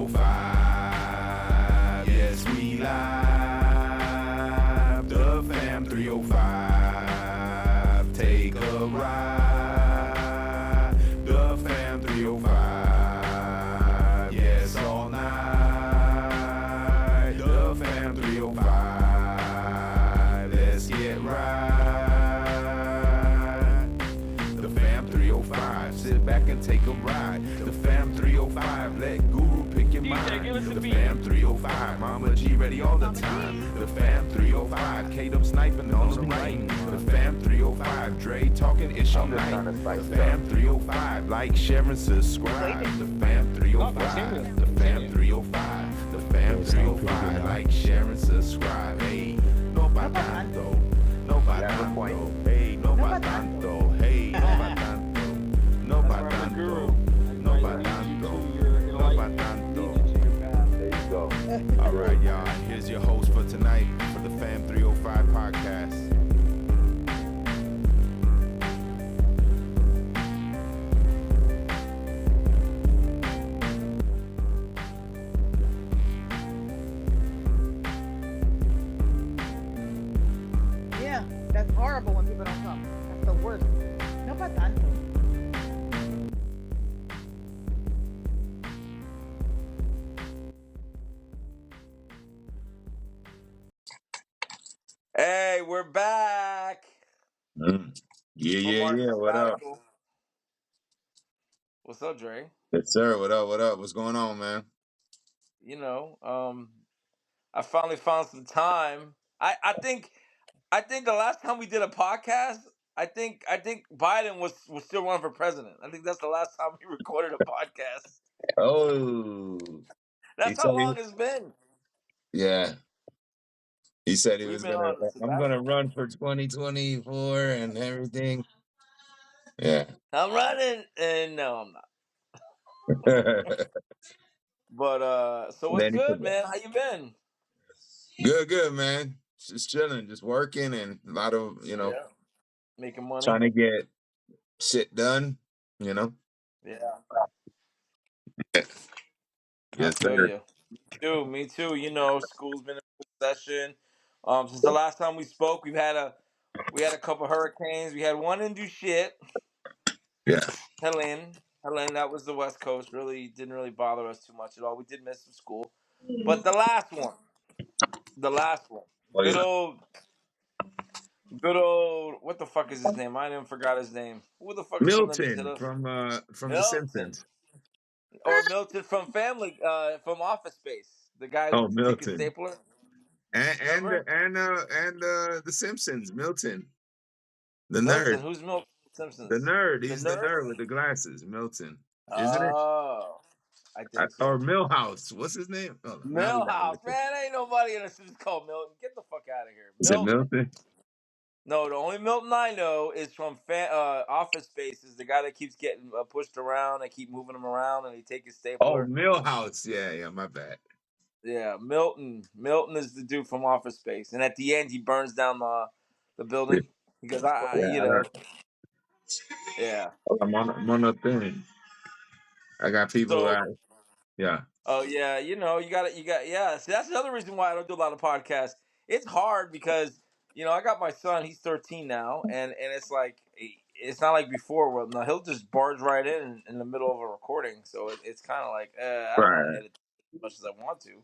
305. Yes, we live. The fam 305. Take a ride. The fam 305. Yes, all night. The fam 305. Let's get right. The fam 305. Sit back and take a ride. The fam 305. Let Guru pick your mind. The fam 305. Mama G ready all the time. The fam 305. K-Dub sniping on the right. The fam 305. Dre talking ish all night. The fam 305. Like, share, and subscribe. The fam 305. The fam 305. The fam 305. Like, share, and subscribe. Hey, no batando. No batando. Hey, no batando. Hey, no batando. No batando. No batando. No batando. There you go. All right, y'all. Here's your host for tonight for the Fam 305 podcast. Yeah, that's horrible when people don't come. That's the worst. No pa tanto. Hey, we're back. Yeah. What up? What's up, Dre? Yes, sir. What up? What's going on, man? You know, I finally found some time. I think the last time we did a podcast, I think Biden was still running for president. I think that's the last time we recorded a podcast. Oh, That's how long it's been. Yeah. He said he We've was been gonna. on a I'm gonna sabbatical. run for 2024 and everything. Yeah. I'm running, and no, I'm not. But so what's Then he good, forgot. man? How you been? Good, man. Just chilling, just working, and a lot of Making money. trying to get shit done. Yeah. Yes, I feel sir. you. Me too. You know, school's been in full session. Since the last time we spoke, we had a couple hurricanes. We had one didn't do shit. Yeah. Helene, that was the West Coast. Really didn't really bother us too much at all. We did miss some school, but the last one, Oh, yeah. good old, what the fuck is his name? I even forgot his name. Who the fuck is the one that just hit Milton us? from The Milton, Simpsons. or Milton from Family, from Office Space, the guy who Oh, would take his Milton. stapler. And Remember? The Simpsons, Milton. The Milton, nerd. who's Milton Simpsons? The nerd. The He's the nerd? nerd with the glasses, Milton. Isn't it? Oh, I think Or so. Millhouse. What's his name? Oh, now we gotta Millhouse, look at. man, ain't nobody in the Simpsons called Milton. Get the fuck out of here, Is it Milton. Milton? No, the only Milton I know is from Office Space. Is the guy that keeps getting pushed around. They keep moving him around, and they take his Oh, stapler. Millhouse. Yeah, my bad. Yeah, Milton. Milton is the dude from Office Space, and at the end, he burns down the building because yeah. I'm on a thing. I got people. So. Yeah. Oh yeah, you got yeah. See, that's another reason why I don't do a lot of podcasts. It's hard because I got my son. He's 13 now, and it's like it's not like before. Well, no, he'll just barge right in the middle of a recording. So it's kind of like I don't want to Right. edit as much as I want to.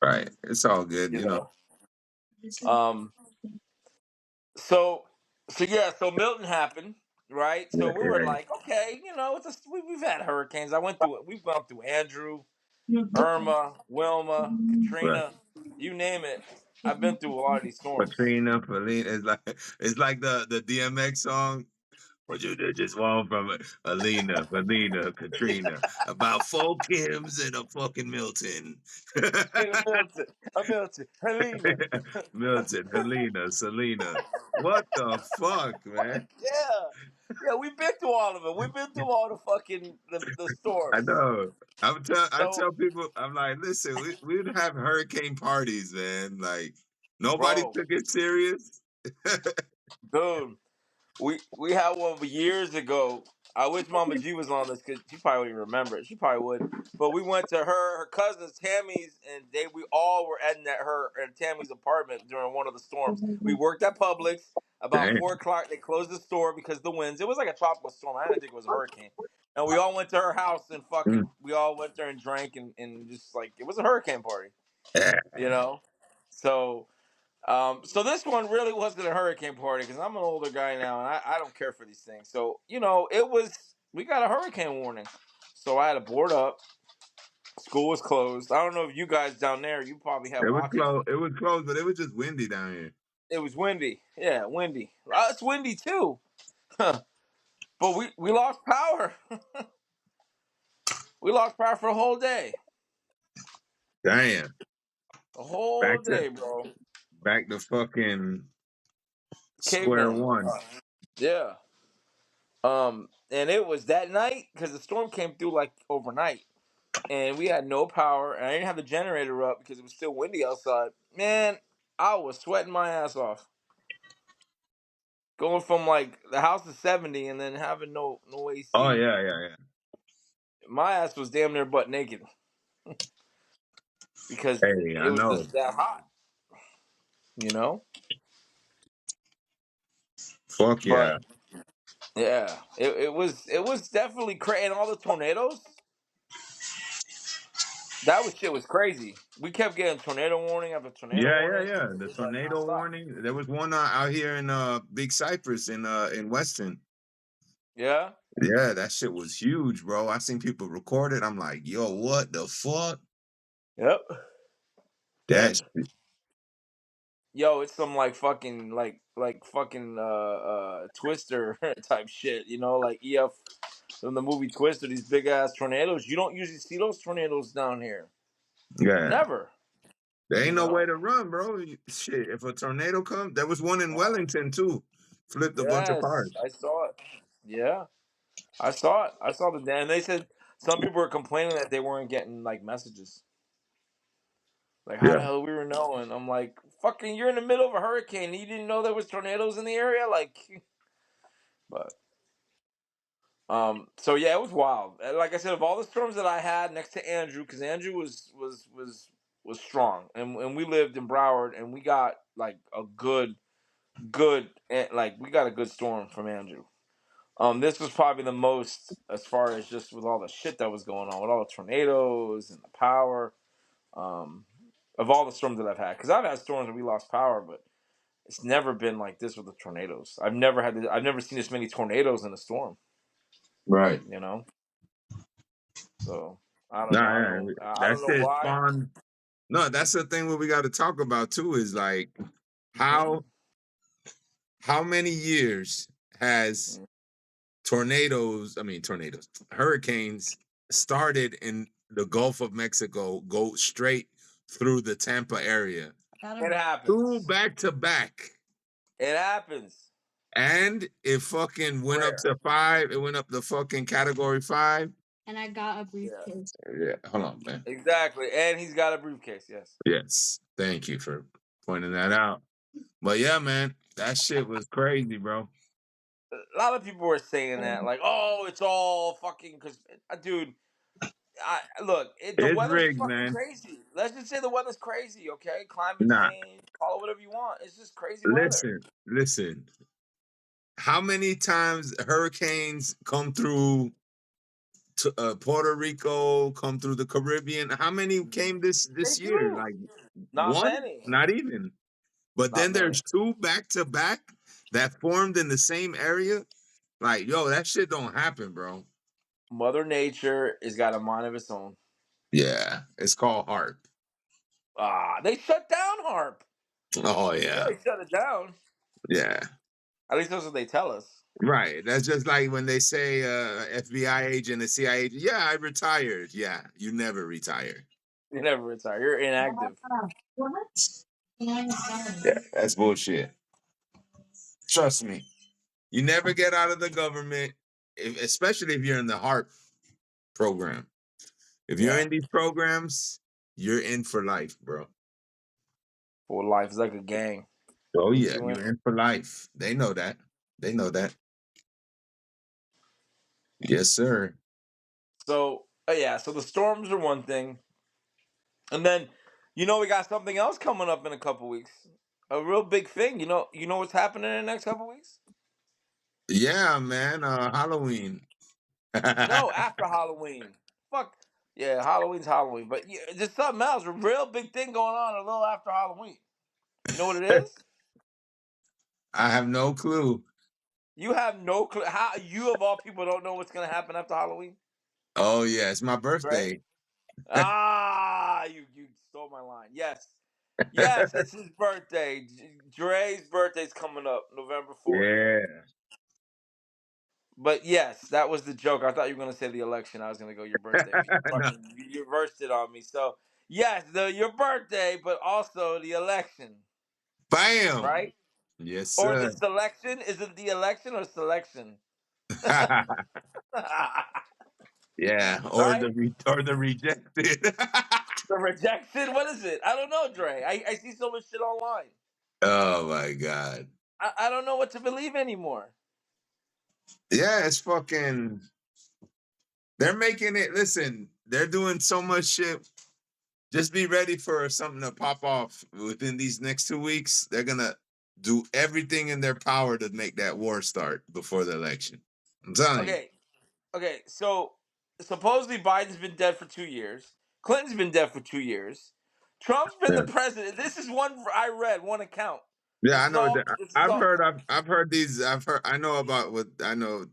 Right. It's all good. You know. So so Milton happened, right? So we were Yeah. like, okay, we've had hurricanes. We've gone through Andrew, Irma, Wilma, Right. Katrina, you name it. I've been through a lot of these storms. Katrina, Felina. It's like the DMX song. What you did just want from Alina, Felina, Katrina. About 4 Kims and a fucking Milton. Milton, Helena. Milton, Helena, Selena. What the fuck, man? Yeah, we've been through all of it. We've been through all the fucking the I storms. know. I So, tell people, I'm like, listen, we'd have hurricane parties, man. Like, nobody bro, took it serious. dude, we had one years ago. I wish Mama G was on this because she probably wouldn't remember it. She probably would. But we went to her cousins Tammy's, and we all were at her and Tammy's apartment during one of the storms. We worked at Publix. About Damn. 4 o'clock, they closed the store because of the winds. It was like a tropical storm. I didn't think it was a hurricane. And we all went to her house and Mm. we all went there and drank and just like it was a hurricane party, Yeah. you know. So this one really wasn't a hurricane party because I'm an older guy now and I don't care for these things. So, we got a hurricane warning. So I had to board up. School was closed. I don't know if you guys down there, you probably had It was watches. close. It was close, but it was just windy down here. It was windy. Yeah, windy. It's windy too. But we lost power. We lost power for a whole day. Damn. A whole Back to day, bro. back to fucking square Caveman. one. Yeah. And it was that night because the storm came through like overnight. And we had no power, and I didn't have the generator up because it was still windy outside. Man, I was sweating my ass off. Going from like the house to 70 and then having no Oh AC. yeah. My ass was damn near butt naked because Hey, it I was know. just that hot, you know. Fuck But yeah. yeah, it was definitely crazy. And all the tornadoes, shit was crazy. We kept getting tornado warning after tornado warning. Yeah. It The was like tornado nonstop. warning. There was one out here in Big Cypress in Weston. Yeah. Yeah, that shit was huge, bro. I seen people record it. I'm like, yo, what the fuck? Yep. That And shit. yo, it's some like fucking fucking Twister type shit, like EF from the movie Twister, these big ass tornadoes. You don't usually see those tornadoes down here. Yeah. Never. There You ain't no know? way to run, bro. Shit, if a tornado comes, there was one in Wellington too. Flipped a bunch of Yes, cars. I saw it. Yeah. I saw it. I saw the and they said some people were complaining that they weren't getting like messages. Like how the Yeah. hell we were knowing? I'm like, fucking you're in the middle of a hurricane. You didn't know there was tornadoes in the area? Like but so yeah, it was wild. And like I said, of all the storms that I had next to Andrew, because Andrew was strong, and we lived in Broward, and we got like a like we got a good storm from Andrew. This was probably the most as far as just with all the shit that was going on, with all the tornadoes and the power. Um, of all the storms that I've had, because I've had storms where we lost power, but it's never been like this with the tornadoes. I've never seen this many tornadoes in a storm. Right. You know. So I don't know. Nah, yeah, I that don't know shit why. spawned. No, that's the thing what we got to talk about too is like Mm-hmm. how many years has hurricanes started in the Gulf of Mexico, go straight through the Tampa area. It Two happens. back to back. It happens. And it fucking went up Rare. to 5. It went up to fucking category 5. And I got a Yeah. briefcase. Yeah, hold on, man. Exactly. And he's got a briefcase. Yes. Yes. Thank you for pointing that out. But yeah, man, that shit was crazy, bro. A lot of people were saying that, like, "Oh, it's all fucking." Because, dude, look, the It's weather's rigged, fucking man. crazy. Let's just say the weather's crazy. Okay, climate Nah, change, call it whatever you want. It's just crazy weather. listen. How many times hurricanes come through Puerto Rico, come through the Caribbean? How many came They this year? do. Like Not one? many. Not even. But Not then many. there's two back to back that formed in the same area. Like, yo, that shit don't happen, bro. Mother Nature has got a mind of its own. Yeah, it's called HARP. They shut down HARP. Oh Yeah, yeah, they shut it down. yeah. At least that's what they tell us. Right. That's just like when they say FBI agent, a CIA agent. Yeah, I retired. Yeah, you never retired. You never retire. You're inactive. What? Yeah, that's bullshit. Trust me. You never get out of the government, especially if you're in the HARP program. If you're Yeah. in these programs, you're in for life, bro. For life. It's like a gang. Oh Once yeah, you in, you're in for life. They know that. They know that. Yes, sir. So yeah, so the storms are one thing, and then we got something else coming up in a couple weeks. A real big thing. You know what's happening in the next couple weeks? Yeah, man. Halloween. No, after Halloween. Fuck. Yeah, Halloween's Halloween, but yeah, there's something else. A real big thing going on a little after Halloween. You know what it is? I have no clue. You have no clue. How you of all people don't know what's gonna happen after Halloween, Oh yeah, it's my right? birthday. You stole my line. Yes, yes, it's his birthday. Dre's birthday's coming up, November 4th. Yeah. But yes, that was the joke. I thought you were gonna say the election. I was gonna go your birthday, but you No. fucking you reversed it on me. So yes, your birthday, but also the election, Bam. right? Yes, Or the sir. selection? Is it the election or selection? Yeah, Right? or the rejected. The rejection? What is it? I don't know, Dre. I see so much shit online. Oh my god. I don't know what to believe anymore. Yeah, it's fucking. They're making it. Listen, they're doing so much shit. Just be ready for something to pop off within these next 2 weeks. They're gonna do everything in their power to make that war start before the election. I'm telling you. Okay, okay. So supposedly Biden's been dead for 2 years. Clinton's been dead for 2 years. Trump's been Yeah, the president. This is one I read, one account. yeah, This I is know. all. That, This is I've all. heard. I've heard these. I've heard. I know about what I know.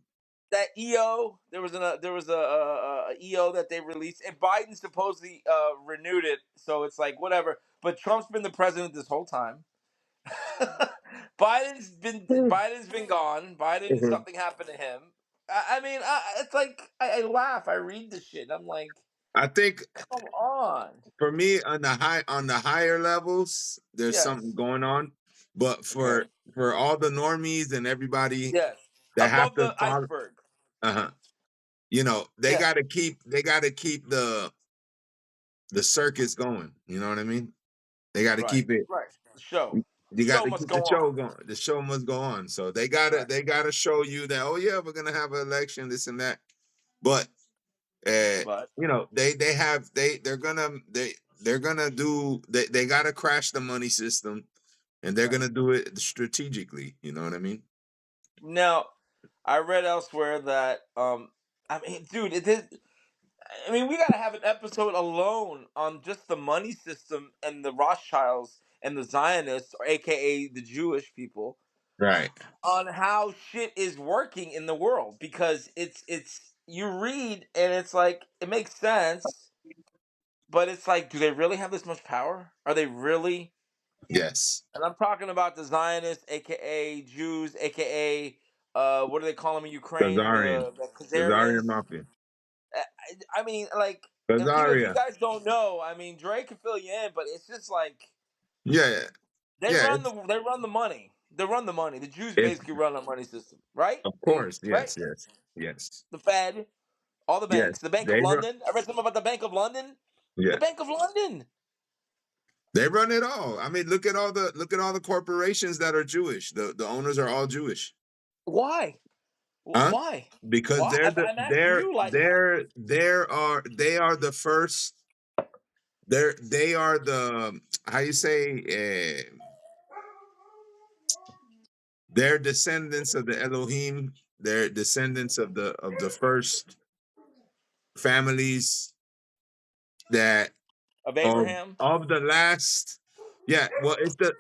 That EO, there was a EO that they released, and Biden supposedly renewed it. So it's like whatever. But Trump's been the president this whole time. Biden's been gone. Biden Mhm. something happened to him. I mean, it's like I laugh. I read the shit. And I'm like, I think come on. for me on the higher levels, there's something Yes. going on. But Okay. for all the normies and everybody Yes. that have Above to the follow, iceberg. uh-huh, they Yes. gotta keep the circus going. You know what I mean? They gotta Right. keep it. Right. The show. The You got show to must keep go the on. show going. The show must go on. So Right. they gotta show you that, oh yeah, we're gonna have an election, this and that. But uh, But they're gonna do they gotta crash the money system, and they're right. gonna do it strategically. You know what I mean? Now, I read elsewhere that I mean, dude, it is. I mean, we gotta have an episode alone on just the money system and the Rothschilds and the Zionists, or AKA the Jewish people, Right. on how shit is working in the world. Because it's you read and it's like it makes sense, but it's like, do they really have this much power? Are they really? Yes. And I'm talking about the Zionists, aka Jews, aka what do they call them in Ukraine? Kazarian. The Kazarian Khazarians. Mafia. I mean, like, if you Kazaria. guys don't know, I mean, Dre can fill you in, but it's just like Yeah. Yeah. they Yeah. run the money. They run the money. The Jews It's basically run the money system, right? of I mean, course. right? Yes. Yes. Yes. The Fed, all the Yes. banks, the Bank of They run. London. I read something about the Bank of London. The Yeah. Bank of London. They run it all. I mean, look at all the corporations that are Jewish. The owners are all Jewish. Why? Huh? Why? Because Why? I'm asking you, like, they are the first. They are the, how you say, they're descendants of the Elohim. They're descendants of the first families that of Abraham. of the last. Yeah, well, it's but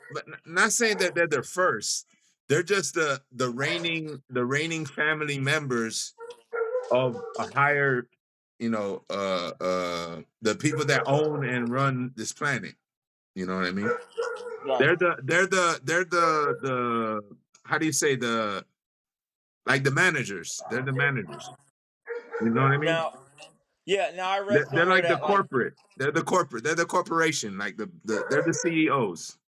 not saying that they're the first. They're just the reigning family members of a higher, the people that own and run this planet. You know what I mean? Right. They're the how do you say, the like the managers? They're the managers. You know what I mean? Now, yeah. Now I read They're somewhere like the that, like, corporate. They're the corporate. They're the corporation. Like they're the CEOs.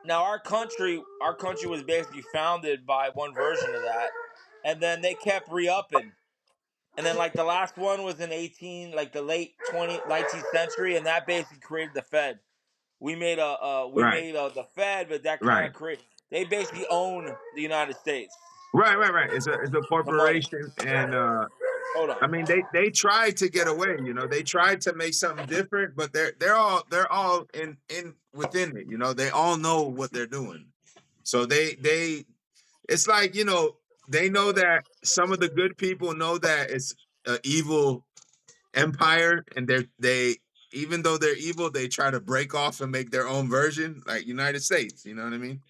now our country was basically founded by one version of that, and then they kept re-upping. And then, like, the last one was in 18, like the late 19th century, and that basically created the Fed. We Right. made the Fed, but that kind Right. of create. They basically own the United States, Right. Right. Right. It's a the money. corporation, and Hold on. I mean, they tried to get away, you know. They tried to make something different, but they're all in within it, you know. They all know what they're doing. So they it's like, you know, they know that some of the good people know that it's an evil empire, and they even though they're evil, they try to break off and make their own version, like United States, you know what I mean?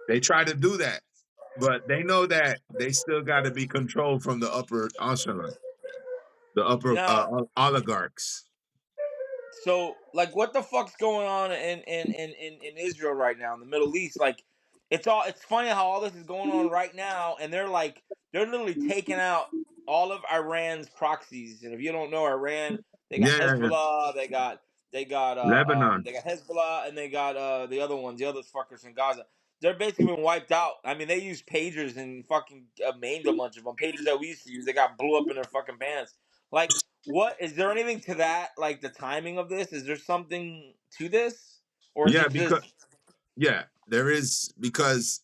They try to do that, but they know that they still got to be controlled from the upper echelon, the upper Now, oligarchs. so like, what the fuck's going on in Israel right now in the Middle East? Like, it's funny how all this is going on right now, and they're literally taking out all of Iran's proxies. And if you don't know Iran, they got Yeah, yeah. Hezbollah, Lebanon. they got Hezbollah, and they got the other ones, the other fuckers in Gaza. They're basically been wiped out. I mean, they used pagers and fucking maimed a bunch of them. Pagers that we used to use, they got blew up in their fucking pants. Like, what is there anything to that? Like the timing of this? Is there something to this, or is Yeah, it just? because there is, because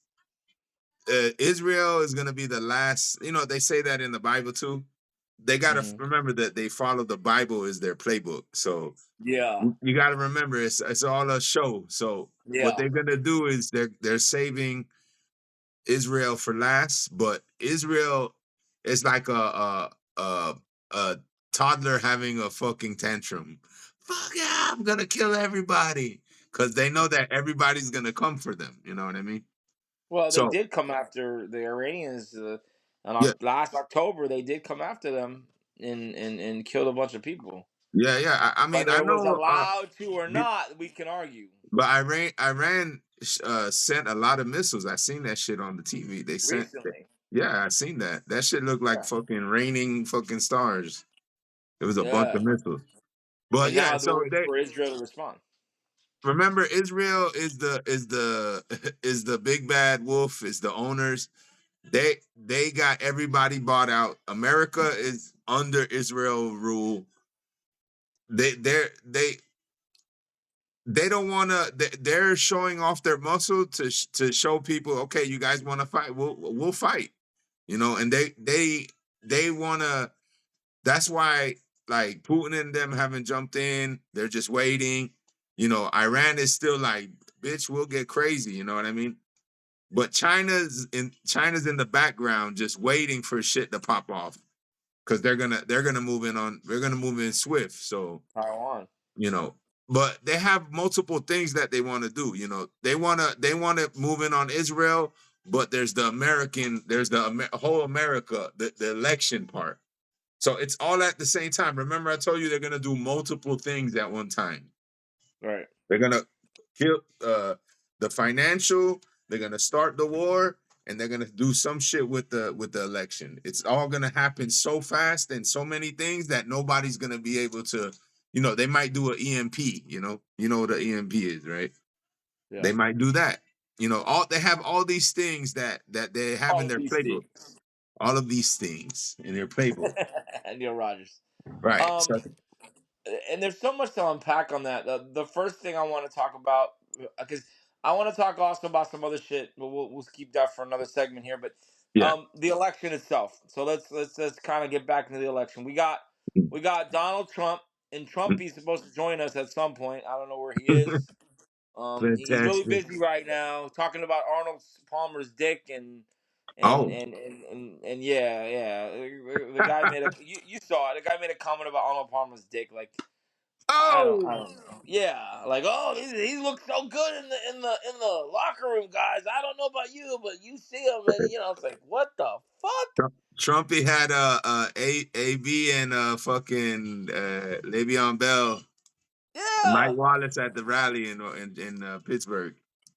Israel is going to be the last. You know, they say that in the Bible too. They got to Mhm. remember that they follow the Bible as their playbook. So Yeah, you got to remember it's all a show. So what yeah. they're going to do is they're saving Israel for last, but Israel is like a toddler having a fucking tantrum. Fuck yeah, I'm gonna kill everybody, because they know that everybody's gonna come for them. You know what I mean? Well, they So did come after the Iranians yeah, last October. They did come after them and killed a bunch of people. yeah. I mean, Whether I it was know, allowed to or be- not, we can argue. but Iran sent a lot of missiles. I seen that shit on the TV. They sent, Recently. yeah, I seen that. That shit looked like Yeah. fucking raining fucking stars. It was a bunch Yeah. of missiles. But And yeah, now so they're they for Israel to respond. remember, Israel is the is the big bad wolf, is the owners. They got everybody bought out. America is under Israel rule. They don't want to. They're showing off their muscle to show people, okay, you guys want to fight, we'll fight, you know. And they want to. That's why, like, Putin and them haven't jumped in. They're just waiting. You know, Iran is still like, bitch, we'll get crazy. You know what I mean? But China's in the background, just waiting for shit to pop off, because they're gonna move in on they're gonna move in swift. So, Taiwan. you know, but they have multiple things that they want to do. You know, they want to move in on Israel, but there's the whole America, the election part. So it's all at the same time. Remember, I told you they're gonna do multiple things at one time. Right. They're gonna kill the financial. They're gonna start the war, and they're gonna do some shit with the election. It's all gonna happen so fast and so many things that nobody's gonna be able to. You know, they might do an EMP. You know what an EMP is, right? Yeah. They might do that. You know, all they have all these things that they have in All of their these playbook. things. All of these things in their playbook, Neil Rogers. right? Um, So and there's so much to unpack on that. The first thing I want to talk about, because I want to talk also about some other shit, but we'll keep that for another segment here. But yeah. the election itself. So let's kind of get back into the election. We got Donald Trump, and Trump, he's supposed to join us at some point. I don't know where he is. He's really Fantastic. busy right now, talking about Arnold Palmer's dick and Oh, and and and yeah, yeah. The guy made a you saw it. The guy made a comment about Arnold Palmer's dick. Like, I oh, don't know. Yeah, like, oh, he looks so good in the locker room, guys. I don't know about you, but you see him, and it's like, what the fuck? Trumpy had AB and fucking Le'Veon Bell, Mike Yeah. Wallace at the rally in Pittsburgh.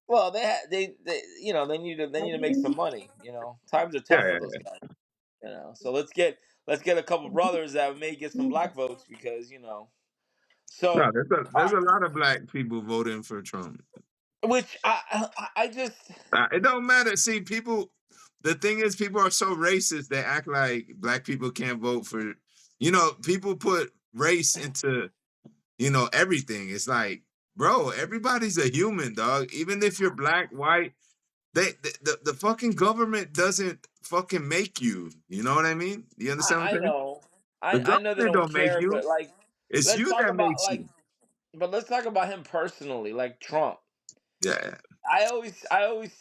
Well, they need to make some money. Times are Yeah, tough for yeah, those yeah. guys. So let's get a couple brothers that may get some black votes because. No, So, there's a lot of black people voting for Trump. which I just. It don't matter. See, people. The thing is, people are so racist. They act like black people can't vote for. You know, people put race into everything. It's like, bro, everybody's a human, dog. Even if you're black, white. The fucking government doesn't fucking make you. You know what I mean? You understand what I I'm saying? know. The I know they government don't don't make care, you. but like, It's let's you talk that about makes like, you. but let's talk about him personally, like Trump. Yeah. I always,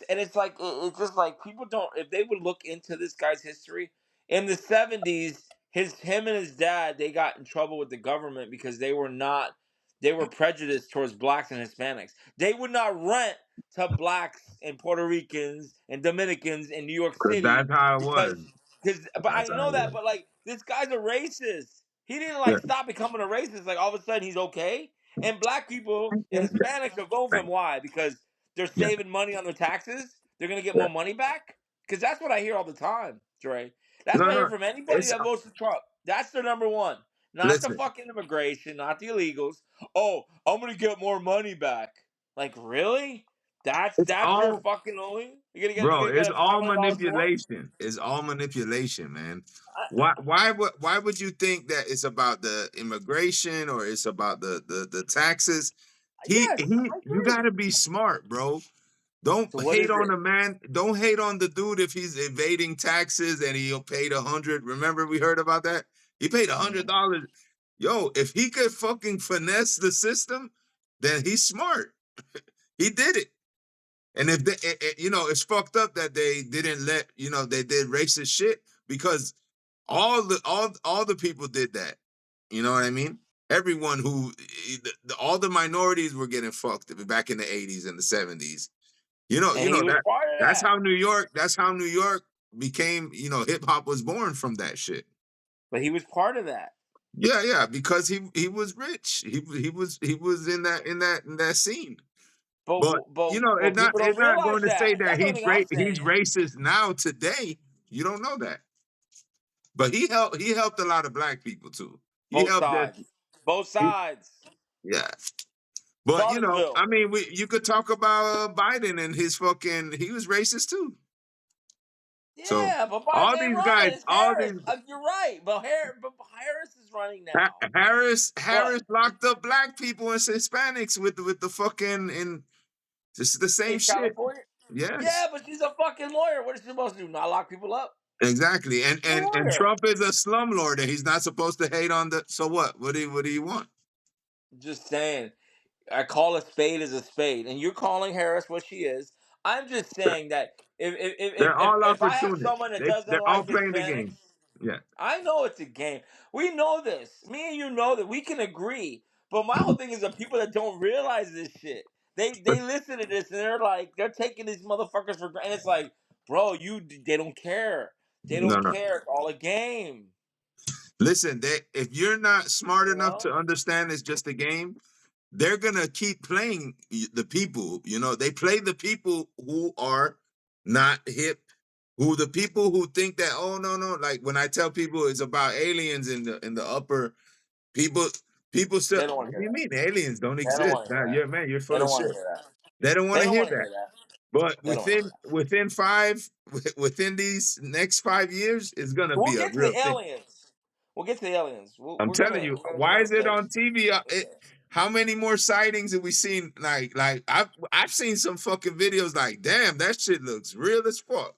and it's like it's just like people don't. If they would look into this guy's history in the '70s, him and his dad they got in trouble with the government because they were prejudiced towards blacks and Hispanics. They would not rent to blacks and Puerto Ricans and Dominicans in New York Because that's City how it was. because. But I That's how know it that. was. But like this guy's a racist. He didn't Yeah. like stop becoming a racist. Like all of a sudden he's okay. And black people and Hispanics are voting for him. Why? Because they're Yeah. saving money on their taxes. They're gonna get Yeah. more money back. Because that's what I hear all the time, Dre. That's No, what I hear no. from anybody It's that votes for Trump. That's their number one. Not the listen. fucking immigration, not the illegals. Oh, I'm gonna get more money back. Like really? It's That's your all, fucking only. bro. You're gonna It's get all $500 more. manipulation. It's all manipulation, man. I, Why would you think that it's about the immigration or it's about the taxes? yes, I You agree. gotta be smart, bro. Don't So what hate is on it? the man. Don't hate on the dude if he's evading taxes and he'll pay 100. Remember we heard about that? He paid Mhm. $100. Yo, if he could fucking finesse the system, then he's smart. He did it. And if they, it's fucked up that they didn't let, they did racist shit because all the people did that. You know what I mean? Everyone all the minorities were getting fucked back in the 80s and the 70s. And he was That part of that. that's how New York became, hip hop was born from that shit. But he was part of that. Yeah, yeah, because he was rich. He was in that scene. But People don't it's not realize going to say that. that That's the only thing I'm he's saying. racist now today. You don't know that. But he helped a lot of black people too. He Both helped that. sides. Both He, sides. yeah. But Charlottesville. I mean, you could talk about Biden and his fucking. He was racist too. So Yeah, but Biden all ain't these guys, running. It's all Harris. these You're right. But Harris is running now. Harris But locked up black people and Hispanics with the fucking and just the same in shit. California. Yes. Yeah, but she's a fucking lawyer. What is she supposed to do? Not lock people up? Exactly. And She's a and lawyer. Trump is a slumlord and he's not supposed to hate on the so what? What do you want? Just saying. I call a spade as a spade, and you're calling Harris what she is. I'm just saying that They're all if I have opportunists. someone that doesn't They're all like playing the Hispanics, game. Yeah. I know it's a game. We know this. Me and you know that we can agree. But my whole thing is the people that don't realize this shit. But They listen to this and they're like they're taking these motherfuckers for granted. It's like, bro, they don't care. They no, don't no. care. It's all a game. Listen, if you're not smart You enough know? to understand it's just a game, they're gonna keep playing the people. They play the people who are not hip, who the people who think that no, like when I tell people it's about aliens in the upper people, people still They don't want what to do hear you that. mean aliens don't They don't exist? want to hear Nah, that. yeah, man, you're They full of don't want shit. to hear that. They don't want They to don't hear want to that. hear that. But They don't want to hear within these next 5 years, it's gonna that. We'll be a get to real the thing. aliens. We'll get to the aliens. I'm telling you, We're gonna get why on is it stage. on TV? How many more sightings have we seen? Like I've seen some fucking videos. Like, damn, that shit looks real as fuck.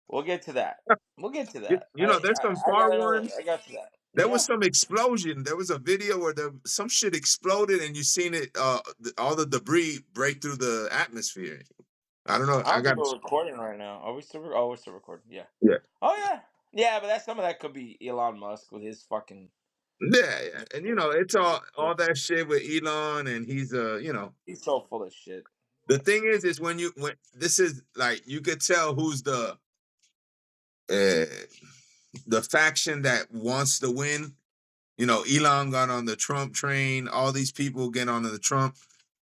We'll get to that. We'll get to You, that. you know, there's some I far gotta. ones. I got to that. There was Yeah. some explosion. There was a video where some shit exploded, and you seen it. All the debris break through the atmosphere. I don't know. I I don't got think we're recording right now. Are we still? Oh, we're still recording. Yeah. yeah, Oh yeah. Yeah, but some of that could be Elon Musk with his fucking. yeah, yeah. And it's all that shit with Elon, and he's He's so full of shit. the thing is when this is like you could tell who's uh, the faction that wants to win. Elon got on the Trump train. All these people get on the Trump.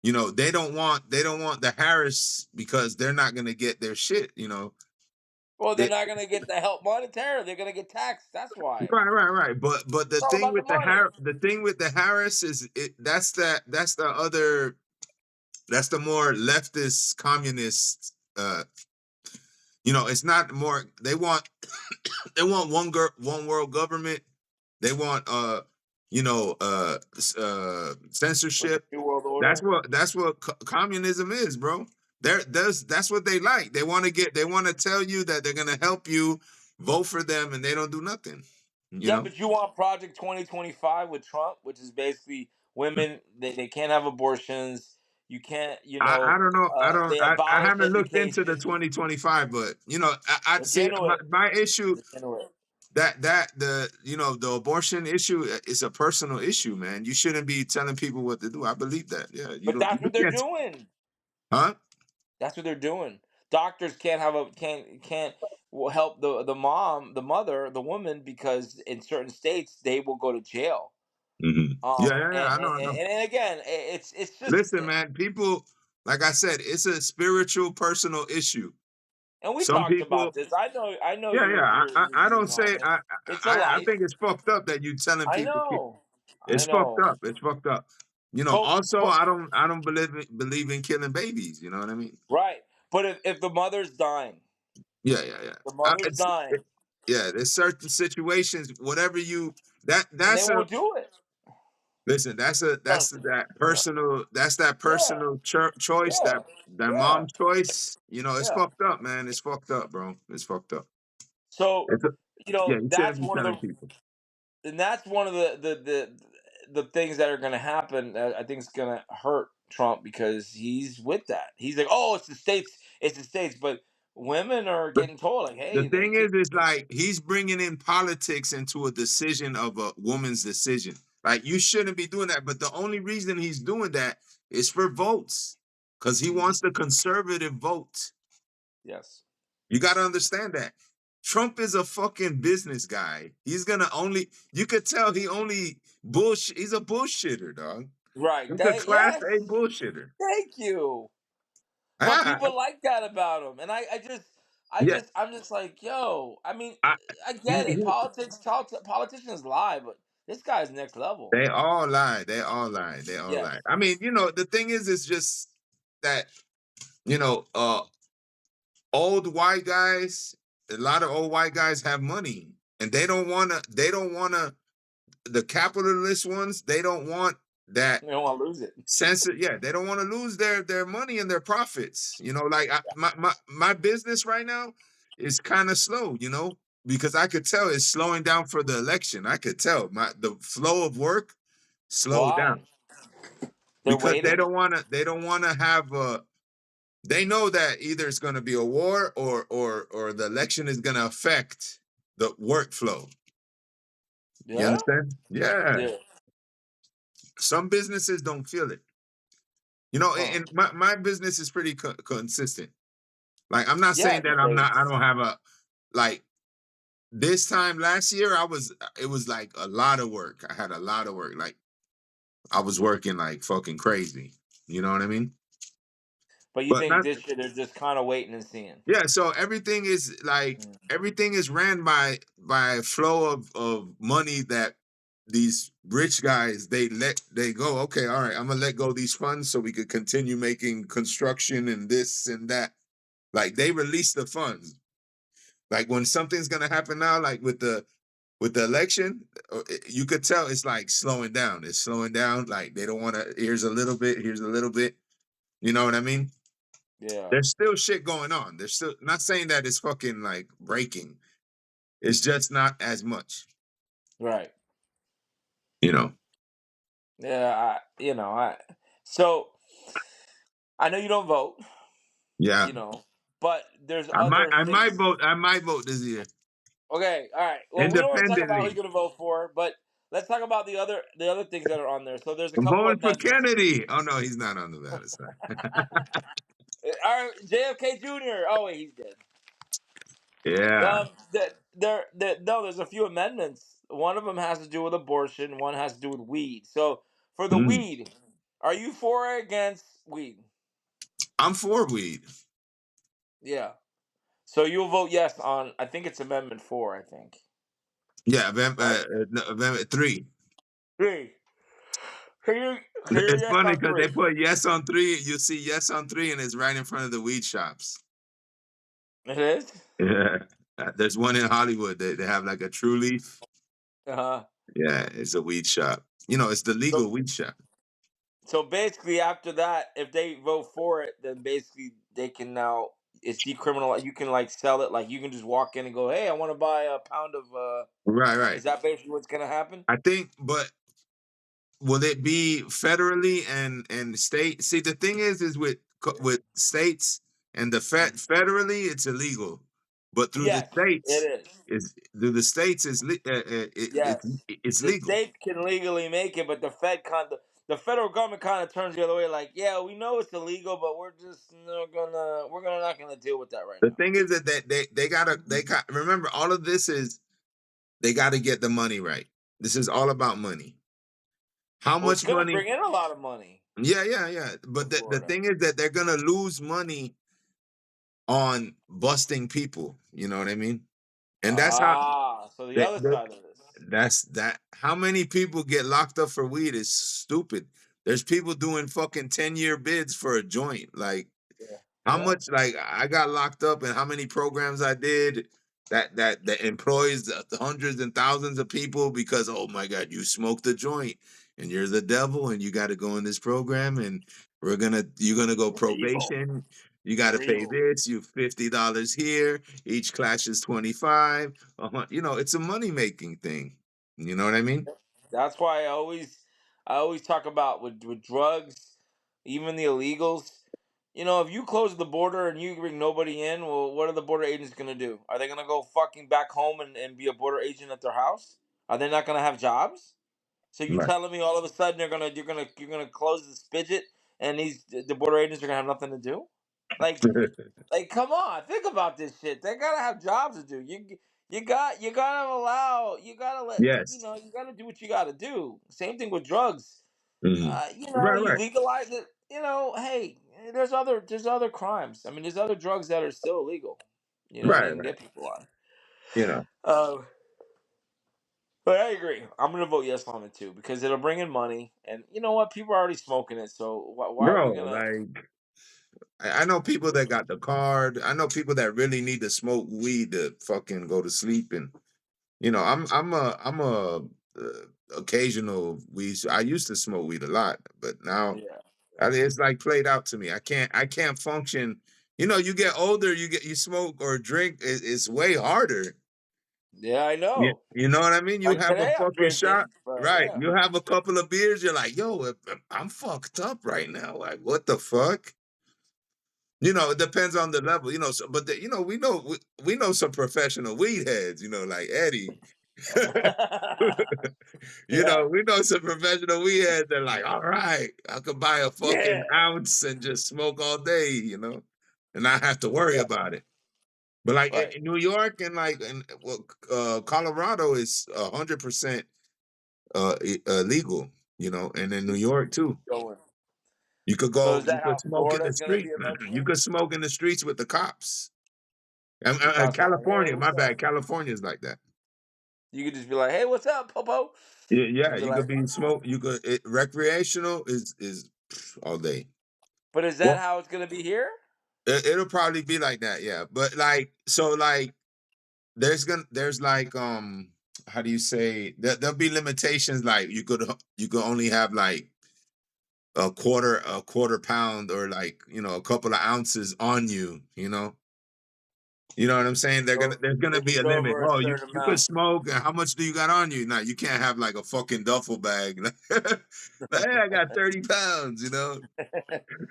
They don't want the Harris because they're not gonna get their shit. Well, they're They, not gonna get the help monetary. They're gonna get taxed. That's why. right. But the It's all thing about the with money. the thing with the Harris is that's the more leftist communist. It's not more. They want one world government. They want With the censorship. New World That's Order. what communism is, bro. That's what they like. They want to tell you that they're gonna help you vote for them, and they don't do nothing. You Yeah, know, but you want Project 2025 with Trump, which is basically women they can't have abortions. You can't, I don't know. they I abolish haven't looked into the education. 2025, but I Look see into my, it. my issue Look into it. that the the abortion issue is a personal issue, man. You shouldn't be telling people what to do. I believe that. Yeah, But that's you what they're can't. doing. Huh? That's what they're doing. Doctors can't have a can't help the mom, the mother, the woman because in certain states they will go to jail. Yeah, yeah, yeah. I know, I know. And again, it's just, Listen, man, people, like I said, it's a spiritual, personal issue. and we Some talked people, about this. I know yeah, yeah. I don't you're on say, it. It's a I life. think it's fucked up that you telling I people. know. I It's fucked know. up. It's fucked up. But Also, but I don't believe in killing babies. You know what I mean? right. But if the mother's dying, Yeah, yeah, yeah. the mother's It's, dying, yeah, there's certain situations, whatever you, and they that's a, won't do it. listen, Uh, Yeah. that's that Yeah. personal choice, Yeah. that Yeah. mom's choice. It's Yeah. fucked up, man. It's fucked up, bro. It's fucked up. So, It's a, yeah, you shouldn't that's be one of telling people. the things that are going to happen. That I think is going to hurt Trump because he's with that. He's like, oh, it's the states, but women are But getting told like, the hey, they thing could. is like he's bringing in politics into a decision of a woman's decision. Like you shouldn't be doing that. But the only reason he's doing that is for votes, because he Mhm. wants the conservative vote. Yes, You got to understand that. Trump is a fucking business guy. He's gonna only. You could tell he only bullshit. He's a bullshitter, dog. right. He's a class Yes, A bullshitter. thank you. But Ah, people like that about him, and yeah, I'm just like, yo. I mean, I, I he, get it. he, Politicians lie, but this guy's next level. they all lie. They all lie. They all Yes. lie. I mean, the thing is, it's just that you know, uh, old white guys. A lot of old white guys have money, and they don't wanna. They don't wanna. The capitalist ones. They don't want that You don't want to lose it. yeah, they don't want to lose their money and their profits. Like my business right now is kind of slow, because I could tell it's slowing down for the election. I could tell the flow of work slowed down Why? They're because waiting. they don't want to have a they know that either it's going to be a war or the election is going to affect the workflow. You Yeah. understand? Yeah. Yeah. Some businesses don't feel it. Huh. And my business is pretty consistent. Like, I'm not Yeah. saying that I Because don't have like, this time last year, it was like a lot of work. I had a lot of work. Like, I was working like fucking crazy. You know what I mean? but you But think not, this year they're just kind of waiting and seeing. yeah. So everything is ran by a flow of money that these rich guys, they go, okay, all right, I'm gonna let go of these funds so we could continue making construction and this and that. Like, they release the funds. Like, when something's gonna happen now, like with the election, you could tell it's like slowing down. It's slowing down. Like, they don't want to. Here's a little bit. Here's a little bit. You know what I mean? Yeah. There's still shit going on. There's still not saying that it's fucking like breaking. It's just not as much. Right. You know? Yeah. So I know you don't vote. Yeah. You know, but there's other I might things. vote. I might vote this year Okay. All right. Well, we don't want to talk about who you're independently. going to vote for, but let's talk about the other things that are on there. So there's a I'm couple voting for amendments. Kennedy. Oh no, he's not on the ballot. Sorry. Our JFK Jr. Oh wait, he's dead. Yeah. No, there's a few amendments. One of them has to do with abortion. One has to do with weed. So for the Mm. weed, are you for or against weed? I'm for weed. Yeah. So you'll vote yes on. I think it's Amendment 4. I think. Yeah, Right. No, Amendment 3. Three. Can you can you It's yes funny on because they three? put yes on 3. You see yes on 3, and it's right in front of the weed shops. It is. Yeah. There's one in Hollywood. They have like a True Leaf. Uh huh. Yeah, it's a weed shop. It's the So legal weed shop. So basically, after that, if they vote for it, then basically they can now it's decriminalized. You can like sell it. Like you can just walk in and go, "Hey, I want to buy a pound of." Right, right. Is that basically what's gonna happen? I think, but will it be federally and state? See, the thing is with states and the federally, it's illegal, but through the Yes, states, it is. is through the states is Yes, it's the legal. state can legally make it, but the federal government kind of turns the other way. Like, yeah, we know it's illegal, but we're gonna not gonna deal with that right The now. thing is that they gotta remember all of this is they got to get the money right. This is all about money. How Well, it's much gonna money? bring in a lot of money Yeah, yeah, yeah. for But the Florida. thing is that they're gonna lose money on busting people. You know what I mean? And that's how So the that, other that side of this. that's that. How many people get locked up for weed is stupid. There's people doing fucking 10-year bids for a joint. Like Yeah. how Yeah. much like I got locked up and how many programs I did that employs the hundreds and thousands of people because oh my god, you smoked a joint and you're the devil and you got to go in this program and you're gonna go You're evil. probation. You got to You're pay evil. this. You $50 here. Each class is 25. You know, it's a money making thing. You know what I mean? That's why I always talk about with drugs, even the illegals. You know, if you close the border and you bring nobody in, well, what are the border agents gonna do? Are they gonna go fucking back home and be a border agent at their house? Are they not gonna have jobs? So you Right. telling me all of a sudden you're gonna close the spigot and the border agents are gonna have nothing to do? Like come on, think about this shit. They gotta have jobs to do. You gotta allow you gotta let Yes. you gotta do what you gotta do. Same thing with drugs. Mhm. Right. You Right. legalize it. Hey, there's other crimes. I mean, there's other drugs that are still illegal. They Right. can Right. get people on. You know, Uh, but I agree. I'm gonna vote yes on it too because it'll bring in money, and you know what? People are already smoking it, so why are we bro. gonna? Like I know people that got the card. I know people that really need to smoke weed to fucking go to sleep. And you know, I'm a occasional weed. I used to smoke weed a lot, but now Yeah, it's like played out to me. I can't function. You know, you get older, you smoke or drink. It's way harder. yeah, I Yeah, know. you know what I mean. You Like have a today, I'm fucking drinking, shot, but right? yeah, You have a couple of beers. You're like, yo, I'm fucked up right now. Like, what the fuck? You know, it depends on the level, you know. So, but you know, we know some professional weed heads, you know, like Eddie. You yeah, know, we know some professional weed heads. They're like, all right, I could buy a fucking yeah, ounce and just smoke all day, you know, and not have to worry yeah. about it. But like Right. in New York and like in Colorado is 100% legal, you know, and in New York too. Going. So is You that could how smoke in the Florida's gonna street. be You eventually? could smoke in the streets with the cops. The cops are like, hey, California, my what's bad. up? California is like that. You could just be like, hey, what's up, Popo? Yeah, And yeah, be you like, could be smoke. You could recreational is all day. but is that Well, how it's gonna be here? it'll probably be like that, yeah. But like, so like, there's like how do you say there'll be limitations. Like you could only have like a quarter pound or like a couple of ounces on you. You know what I'm saying? There's gonna If be you a go limit. over a Oh, certain you could amount, smoke. How much do you got on you? Now you can't have like a fucking duffel bag. Like, hey, I got 30 pounds. they'll be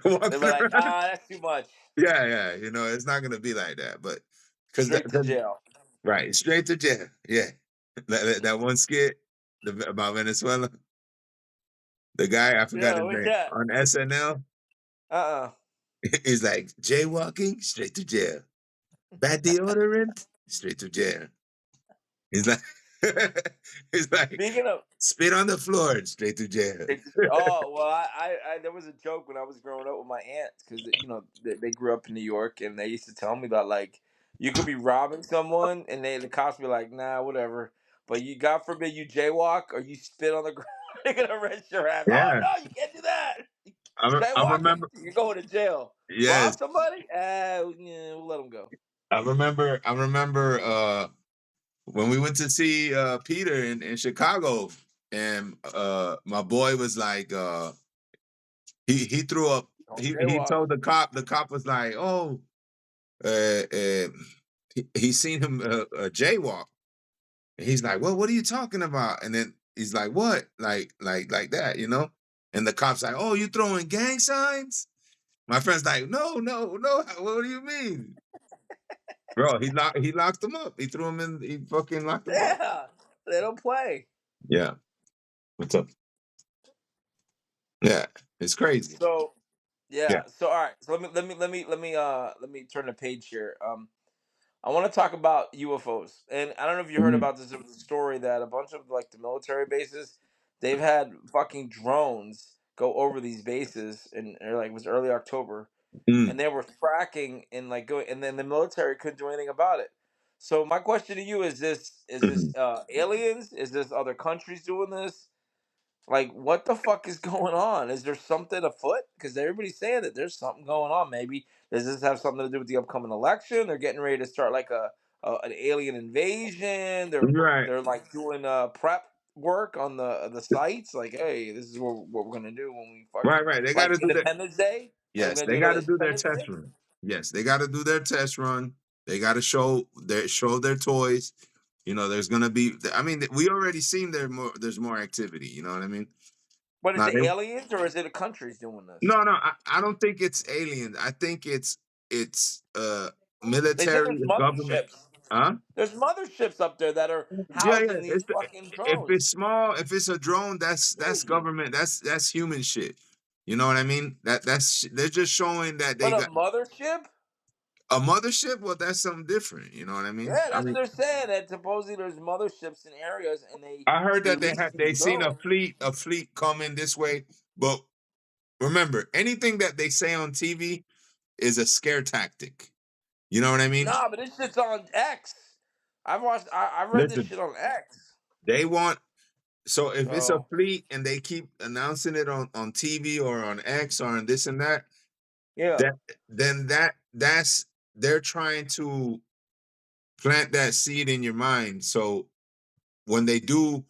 Walking like, around. that's too much. Yeah, yeah. It's not gonna be like that. But because Straight to jail. right, straight to jail. Yeah, that one skit about Venezuela. The guy I forgot Yeah, his what's name that? on SNL. Uh-uh. He's like jaywalking, straight to jail. Bad deodorant, straight to jail. He's like, he's like, Speaking of spit on the floor, straight to jail. oh well, there was a joke when I was growing up with my aunts because they grew up in New York and they used to tell me that like you could be robbing someone and the cops be like nah whatever, but you God forbid you jaywalk or you spit on the ground, they're gonna arrest your ass. Oh Yeah, no, you can't do that. I Jaywalking, remember. you're going to jail. Rob Yes, somebody? Yeah, we'll let them go. I remember. I remember when we went to see Peter in Chicago, and my boy was like, He threw up. Don't He jaywalk. told the cop. The cop was like, "Oh, uh, uh, he seen him jaywalk." And he's like, "Well, what are you talking about?" And then he's like, "What? Like that, you know?" And the cop's like, "Oh, you throwing gang signs?" My friend's like, "No, no, no. What do you mean, bro?" He locked him up. He threw him in. He fucking locked him up. Yeah, they don't play. Yeah. What's up? Yeah, it's crazy. So Yeah. yeah. So all right. So let me turn the page here. I want to talk about UFOs, and I don't know if you heard Mhm. about this. There was a story that a bunch of like the military bases, they've had fucking drones go over these bases, and like it was early October, Mm. and they were tracking and like going, and then the military couldn't do anything about it. So my question to you is: this Mhm. aliens? Is this other countries doing this? Like, what the fuck is going on? Is there something afoot? Because everybody's saying that there's something going on. Maybe does this have something to do with the upcoming election? They're getting ready to start like a an alien invasion. Right. They're like doing prep work on the sites. Like, hey, this is what we're gonna do when we Right. fucking Right. They got like to do that. Independence Day. Are we Yes, gonna they do got the to do their Independence test Day? run. Yes, they got to do their test run. They got to show their toys. You know, there's gonna be. I mean, we already seen there's more activity. You know what I mean? But is Now it they aliens or is it the countries doing this? no, I don't think it's aliens. I think it's They said military, there's the government. motherships. Huh? There's motherships up there that are Yeah, yeah. housing these fucking If drones. it's small, if it's a drone, that's Crazy. government. That's human shit. You know what I mean? That's they're just showing that they But a got mothership? a mothership. Well, that's something different. You know what I mean? Yeah, I that's what mean, they're saying. That supposedly there's motherships in areas, and I heard they that lease they these seen drones. a fleet coming this way, but remember, anything that they say on TV is a scare tactic. You know what I mean? Nah, but this shit's on X. I've watched. I read this Listen, shit on X. they want so if it's a So fleet and they keep announcing it on TV or on X or on this and that, yeah, that then that's they're trying to plant that seed in your mind. So when they do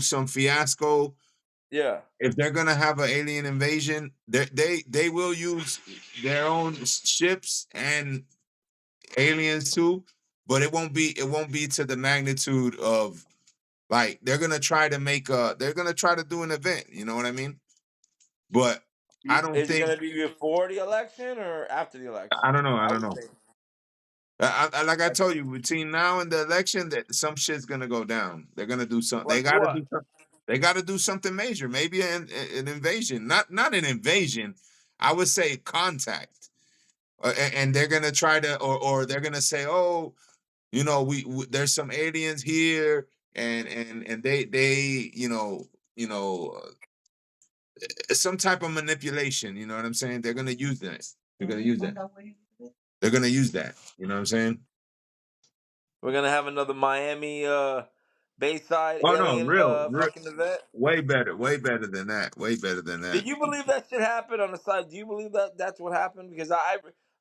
some fiasco, yeah. if they're gonna have an alien invasion, they will use their own ships and aliens too, but it won't be to the magnitude of like they're gonna try to do an event. You know what I mean? But I don't Is it think gonna be before the election or after the election? I don't know. I I don't would know. say. Like I I, told you, between now and the election, that some shit's gonna go down. They're gonna do something. like what? They got to do something major. Maybe an invasion. Not an invasion. I would say contact. And they're gonna try to, or they're gonna say, oh, you know, there's some aliens here, and they you know some type of manipulation. You know what I'm saying? They're gonna use that. They're gonna use that. They're gonna use that. You know what I'm saying? We're gonna have another Miami Bayside Oh no, alien real, fucking event. way better than that, way better than that. Did you believe that shit happened on the side? Do you believe that that's what happened? Because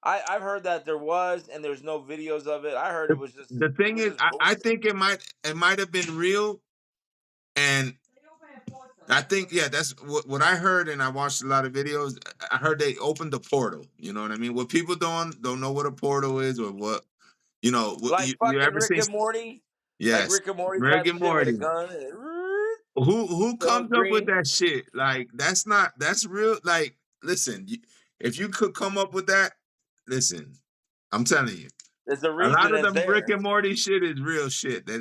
I've heard that there was, and there's no videos of it. I heard The, the it thing was is, just I bullshit. think it might have been real, and I think yeah, that's what I heard, and I watched a lot of videos. I heard they opened the portal. You know what I mean? What people don't know what a portal is or what you know. Like You fucking ever Rick seen? and Morty, like Yes, Rick and Morty Rick type and shit with a Morty. gun and Who goes comes up with green. that shit? Like that's real. Like listen, if you could come up with that, listen, I'm telling you. There's a A lot reason of it's them Rick there. and Morty shit is real shit. That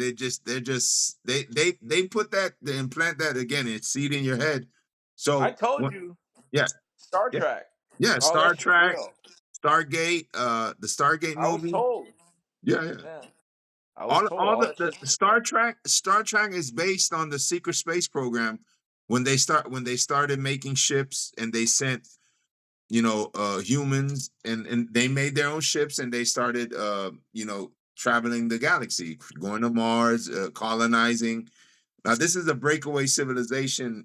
they put that they implant that again. It's seed in your head. I So told what? you, Yeah, Star yeah, Trek. yeah. All that Star shit's Trek, real. Stargate, the Stargate I was movie. told. Yeah, yeah. Yeah, I was told All all that the shit's real. Star Trek is based on the secret space program when they started making ships and they sent humans and they made their own ships and they started traveling the galaxy, going to Mars, colonizing. Now this is a breakaway civilization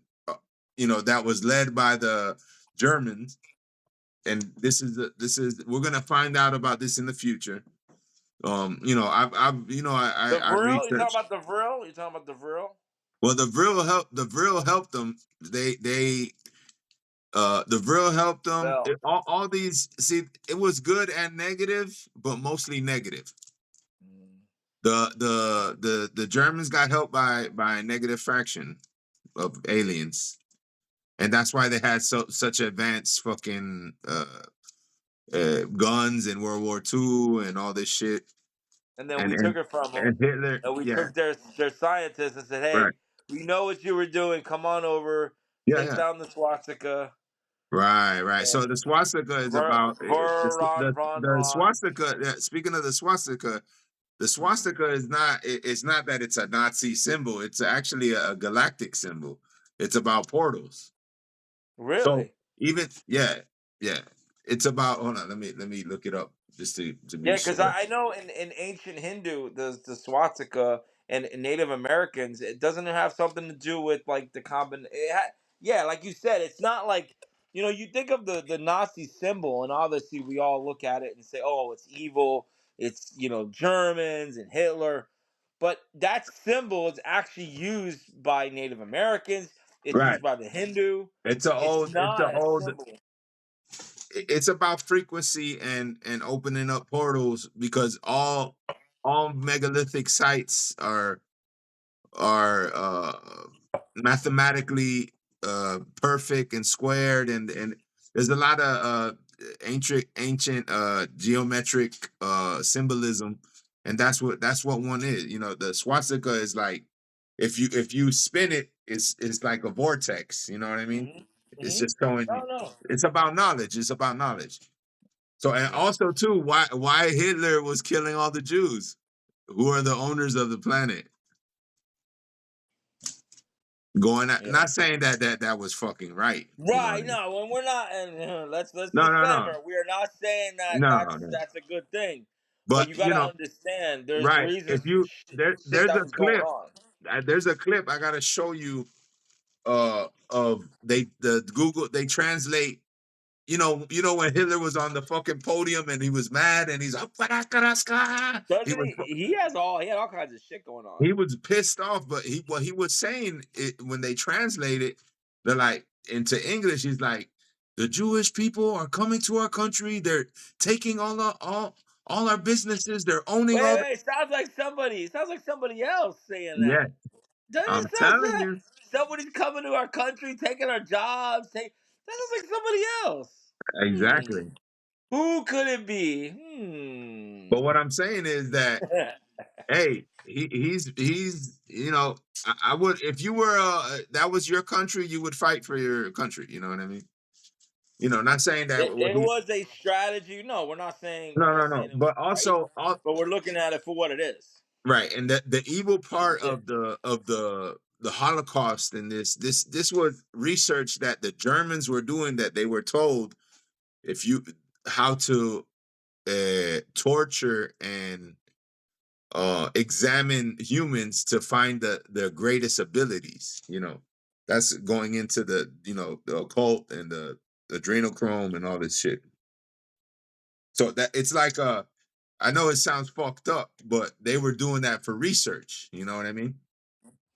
that was led by the Germans, and this is we're going to find out about this in the future. The I Vril? You talking researched. about the Vril? You talking about the Vril? Well, the Vril helped them. They The Vril helped them. Well, All these, see, it was good and negative, but mostly negative. mm. The Germans got helped by a negative fraction of aliens, and that's why they had such advanced fucking guns in World War II and all this shit. And then And we took it from them, Hitler, and we yeah, took their scientists and said, right, "Hey, we know what you were doing. Come on over, yeah, take yeah, down the swastika." right. And So the swastika is about the Ron. swastika. Speaking of the swastika is not. It's not that it's a Nazi symbol. It's actually a galactic symbol. It's about portals. So Really? even yeah, it's about. Hold on, let me look it up just to be Yeah, because sure. I know in ancient Hindu, the swastika and in Native Americans, it doesn't have something to do with like the yeah, like you said, it's not like you think of the Nazi symbol, and obviously we all look at it and say, oh, it's evil, it's Germans and Hitler, but that symbol is actually used by Native Americans. It's Right. used by the Hindu. It's a It's old. It's a not a old. symbol. It's about frequency and opening up portals because all megalithic sites are mathematically perfect and squared and there's a lot of ancient geometric symbolism, and that's what one is. The swastika is like if you spin it, it's like a vortex, you know what I mean? Hmm. It's Hmm. just showing No, you. no. It's about knowledge. It's about knowledge. So, and Hmm. also too, why Hitler was killing all the Jews, who are the owners of the planet. Going at, Yeah. not saying that was fucking right. You know what I Right. mean? No, when we're not, and let's No, no, no, disclaimer, we are not saying that no, that's no. that's a good thing, but But you got to understand there's right? reasons If for you shit there's that a was going clip, on. I gotta show you. Of the Google, they translate. When Hitler was on the fucking podium and he was mad and he's like, he Doesn't was he? He had all kinds of shit going on. he was pissed off, but what he was saying when they translate it, they're like into English. He's like, the Jewish people are coming to our country. They're taking all our businesses. They're owning Wait, all. wait. Sounds like somebody else saying Yeah, that. Doesn't I'm it sound telling like you, somebody's coming to our country, taking our jobs? That sounds like somebody else. exactly. Who could it be? But what I'm saying is that, hey, he's I would, if you were that was your country, you would fight for your country. You know what I mean? Not saying that what It he. was a strategy. No, we're No, not no, no. saying it was But right, also, but we're looking at it for what it is. right, and the evil What part it is. of the Holocaust, and this was research that the Germans were doing, that they were told if you how to torture and examine humans to find their greatest abilities. That's going into the occult and the adrenochrome and all this shit. So that it's like I know it sounds fucked up, but they were doing that for research. You know what I mean?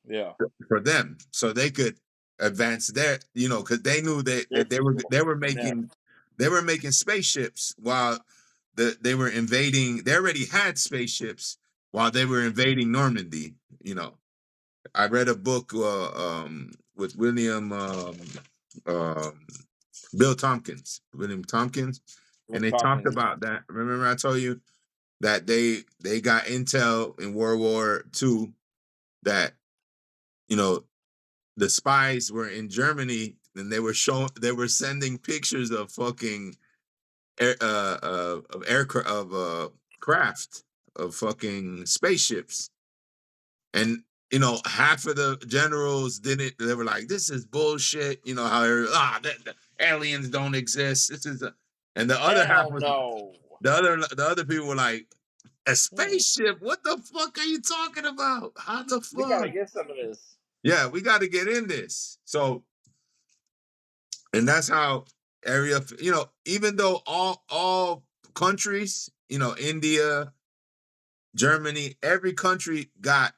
Yeah, For them, so they could advance their, because they knew that their they were people. they were Yeah. making spaceships while they were invading. They already had spaceships while they were invading Normandy. I read a book with um, William Tompkins, and We're they talked talking. about that. Remember, I told you that they got intel in World War II that you know the spies were in Germany and they were sending pictures of fucking of aircraft of craft of fucking spaceships, and half of the generals didn't. They were like, "This is bullshit." How the aliens don't exist. This is and the other half Hell was no. the other people were like, a Hmm. spaceship? What the fuck are you talking about? How the We gotta fuck? get some of this. Yeah, we got to get in this. So, and that's how even though all countries, India, Germany, every country got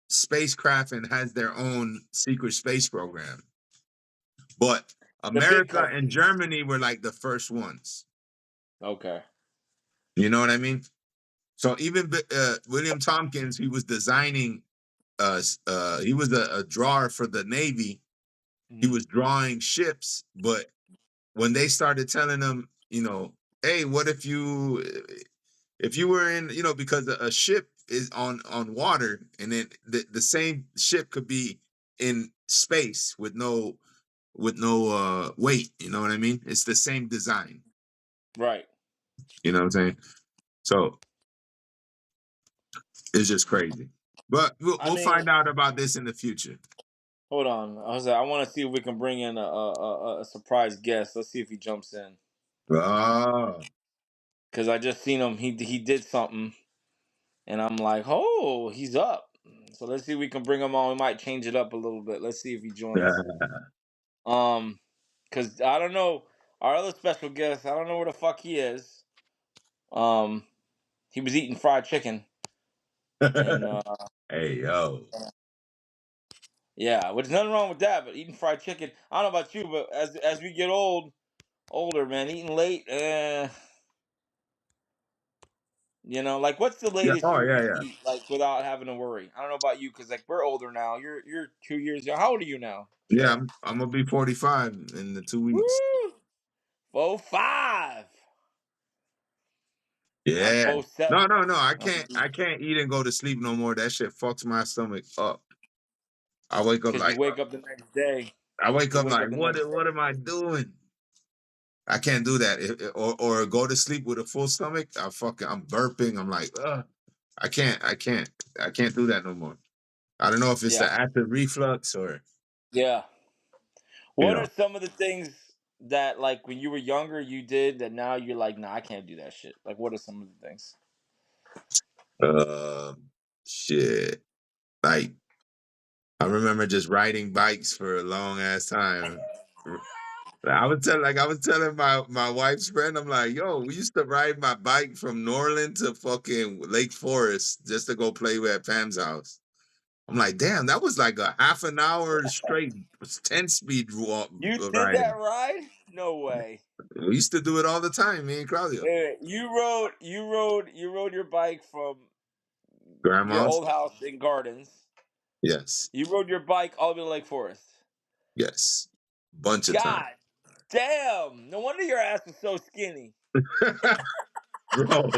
spacecraft and has their own secret space program. But The big America and companies. Germany were like the first ones. Okay. You know what I mean? So even William Tompkins, he was designing. He was a drawer for the Navy. He Mhm. was drawing ships, but when they started telling him, hey, what if you were in, because a ship is on water, and then the same ship could be in space with no weight. You know what I mean? It's the same design. Right. You know what I'm saying? So it's just crazy. But we'll, I we'll mean, find out about this in the future. hold on. I want to see if we can bring in a surprise guest. Let's see if he jumps in. Oh, Because I just seen him. He did something, and I'm like, oh, he's up. So let's see if we can bring him on. We might change it up a little bit. Let's see if he joins. Um, because I don't know our other special guest. I don't know where the fuck he is. Um, he was eating fried chicken, and hey yo, yeah, there's nothing wrong with that. But eating fried chicken, I don't know about you, but as we get older, man, eating late, like what's the yeah, latest oh you yeah, can yeah, eat like without having to worry? I don't know about you, because like we're older now. You're 2 years young. How old are you now, yeah. Trey? I'm gonna be 45 in the 2 weeks. Woo! 4'5". I'm Yeah. 4'7". No. I can't eat and go to sleep no more. That shit fucks my stomach up. I wake up Because you like wake up the next day. I wake You up wake like up the what? next What day. am I doing? I can't do that. Or go to sleep with a full stomach. I'm burping. I'm like, I can't do that no more. I don't know if it's Yeah, the acid reflux or yeah. you What are know. some of the things that like when you were younger you did that now you're like, nah, I can't do that shit? Like, what are some of the things? Shit. Like I remember just riding bikes for a long ass time. I was telling my wife's friend, I'm like, yo, we used to ride my bike from Norland to fucking Lake Forest just to go play at Pam's house. I'm like, damn, that was like a half an hour straight 10 speed walk You did that riding. ride? No way. We used to do it all the time, me and Claudio. Wait, you rode your bike from your Grandma's? old house in Gardens. Yes. You rode your bike all the way to Lake Forest. Yes. Bunch of time. God damn! No wonder your ass was so skinny. Bro,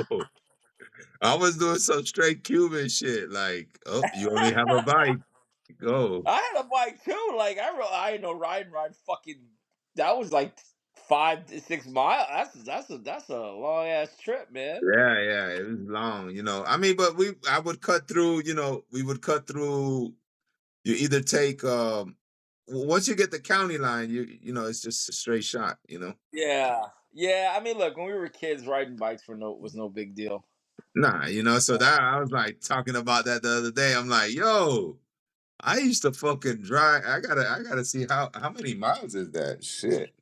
I was doing some straight Cuban shit. Like, oh, you only have a bike. Go. I had a bike too. Like I ain't no ride fucking. That was like 5 to 6 miles. That's a long ass trip, man. Yeah, it was long, I mean, but I would cut through, we would cut through. You either take once you get the county line, it's just a straight shot. Yeah, yeah. I mean, look, when we were kids, riding bikes was no big deal. Nah, so that I was like talking about that the other day. I'm like, yo, I used to fucking drive. I gotta see how many miles is that shit.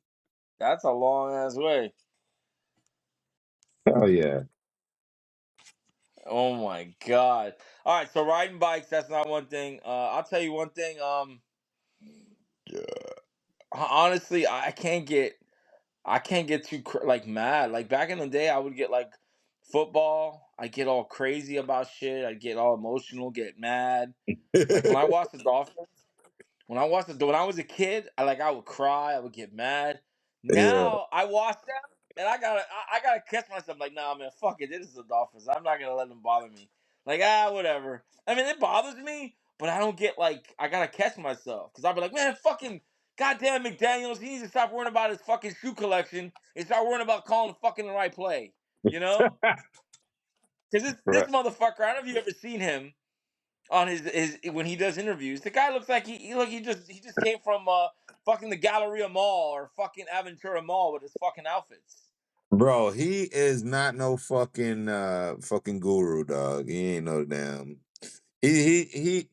That's a long ass way. Hell yeah. Oh my god. All right, so riding bikes, that's not one thing. I'll tell you one thing. Honestly, I can't get too like mad. Like back in the day, I would get like football. I get all crazy about shit. I get all emotional, get mad. Like when I watch the Dolphins. When I was a kid, I would cry, I would get mad. Yeah. Now I watch them and I gotta catch myself like, nah, man, fuck it, this is the Dolphins. I'm not gonna let them bother me. Like, whatever. I mean, it bothers me, but I don't get like I gotta catch myself because I'll be like, man, fucking goddamn McDaniels, he needs to stop worrying about his fucking shoe collection and start worrying about calling the fucking the right play. You know? Because this Right. motherfucker, I don't know if you've ever seen him on his when he does interviews. The guy looks like he just came from fucking the Galleria Mall or fucking Aventura Mall with his fucking outfits. Bro, he is not no fucking guru, dog. He ain't no damn. He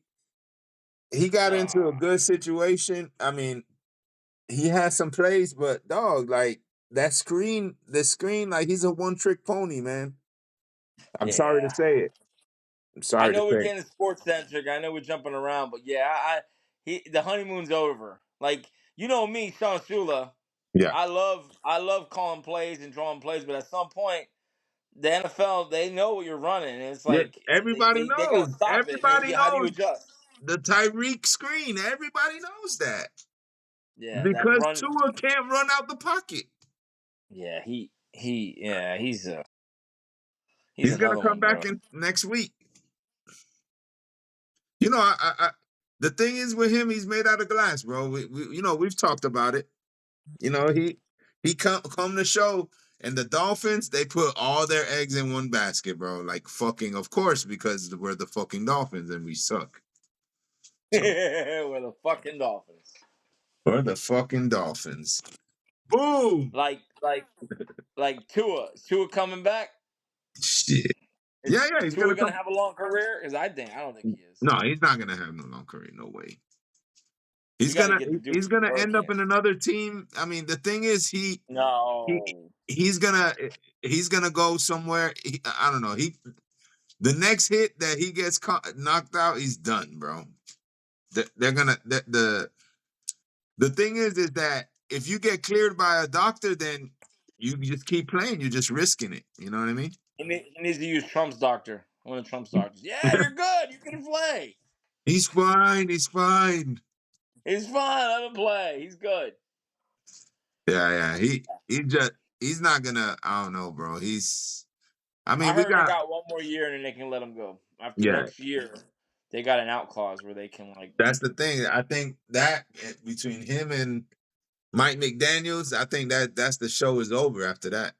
got into a Ah, good situation. I mean, he has some plays, but dog, like the screen, like he's a one trick pony, man. I'm sorry to yeah. say it. I'm I sorry to know we're say it. getting sports centric. I know we're jumping around, but yeah, the honeymoon's over. Like you know me, Sean Shula. Yeah. I love calling plays and drawing plays, but at some point, the NFL they know what you're running, and it's Yeah. like Everybody they got knows. to stop it. And Everybody how do you knows adjust? the Tyreek screen. Everybody knows that. Yeah, that Because run. Tua can't run out the pocket. Yeah, he's He's gonna another come one, bro. back in next week. You know, the thing is with him, he's made out of glass, bro. We've talked about it. You know, he come to show, and the Dolphins they put all their eggs in one basket, bro. Like fucking, of course, because we're the fucking Dolphins and we suck. So We're the fucking Dolphins. we're the fucking Dolphins. Boom. Like Tua. Is Tua coming back? Shit. Is, Yeah, is he's Tua gonna gonna come. have a long career? Because I don't think he is. No, he's not gonna have no long career. No way. We He's got to gonna get the dude he's from the gonna end up in Hurricanes. another team. I mean, the thing is, he No. he's gonna go somewhere. I don't know. The next hit that he gets knocked out, he's done, bro. They're gonna the thing is that if you get cleared by a doctor, then you just keep playing. You're just risking it. You know what I mean? He needs to use Trump's doctor. One of Trump's doctors. Yeah, you're good. You can play. He's fine. He's fine. He's fine. Let him play. He's good. Yeah, yeah. He's not gonna. I don't know, bro. I I mean, we heard they got. got one more year and then they can let him go. After Yeah, next year, they got an out clause where they can like. that's the thing. I think that between him and Mike McDaniels, I think that's the show is over after that.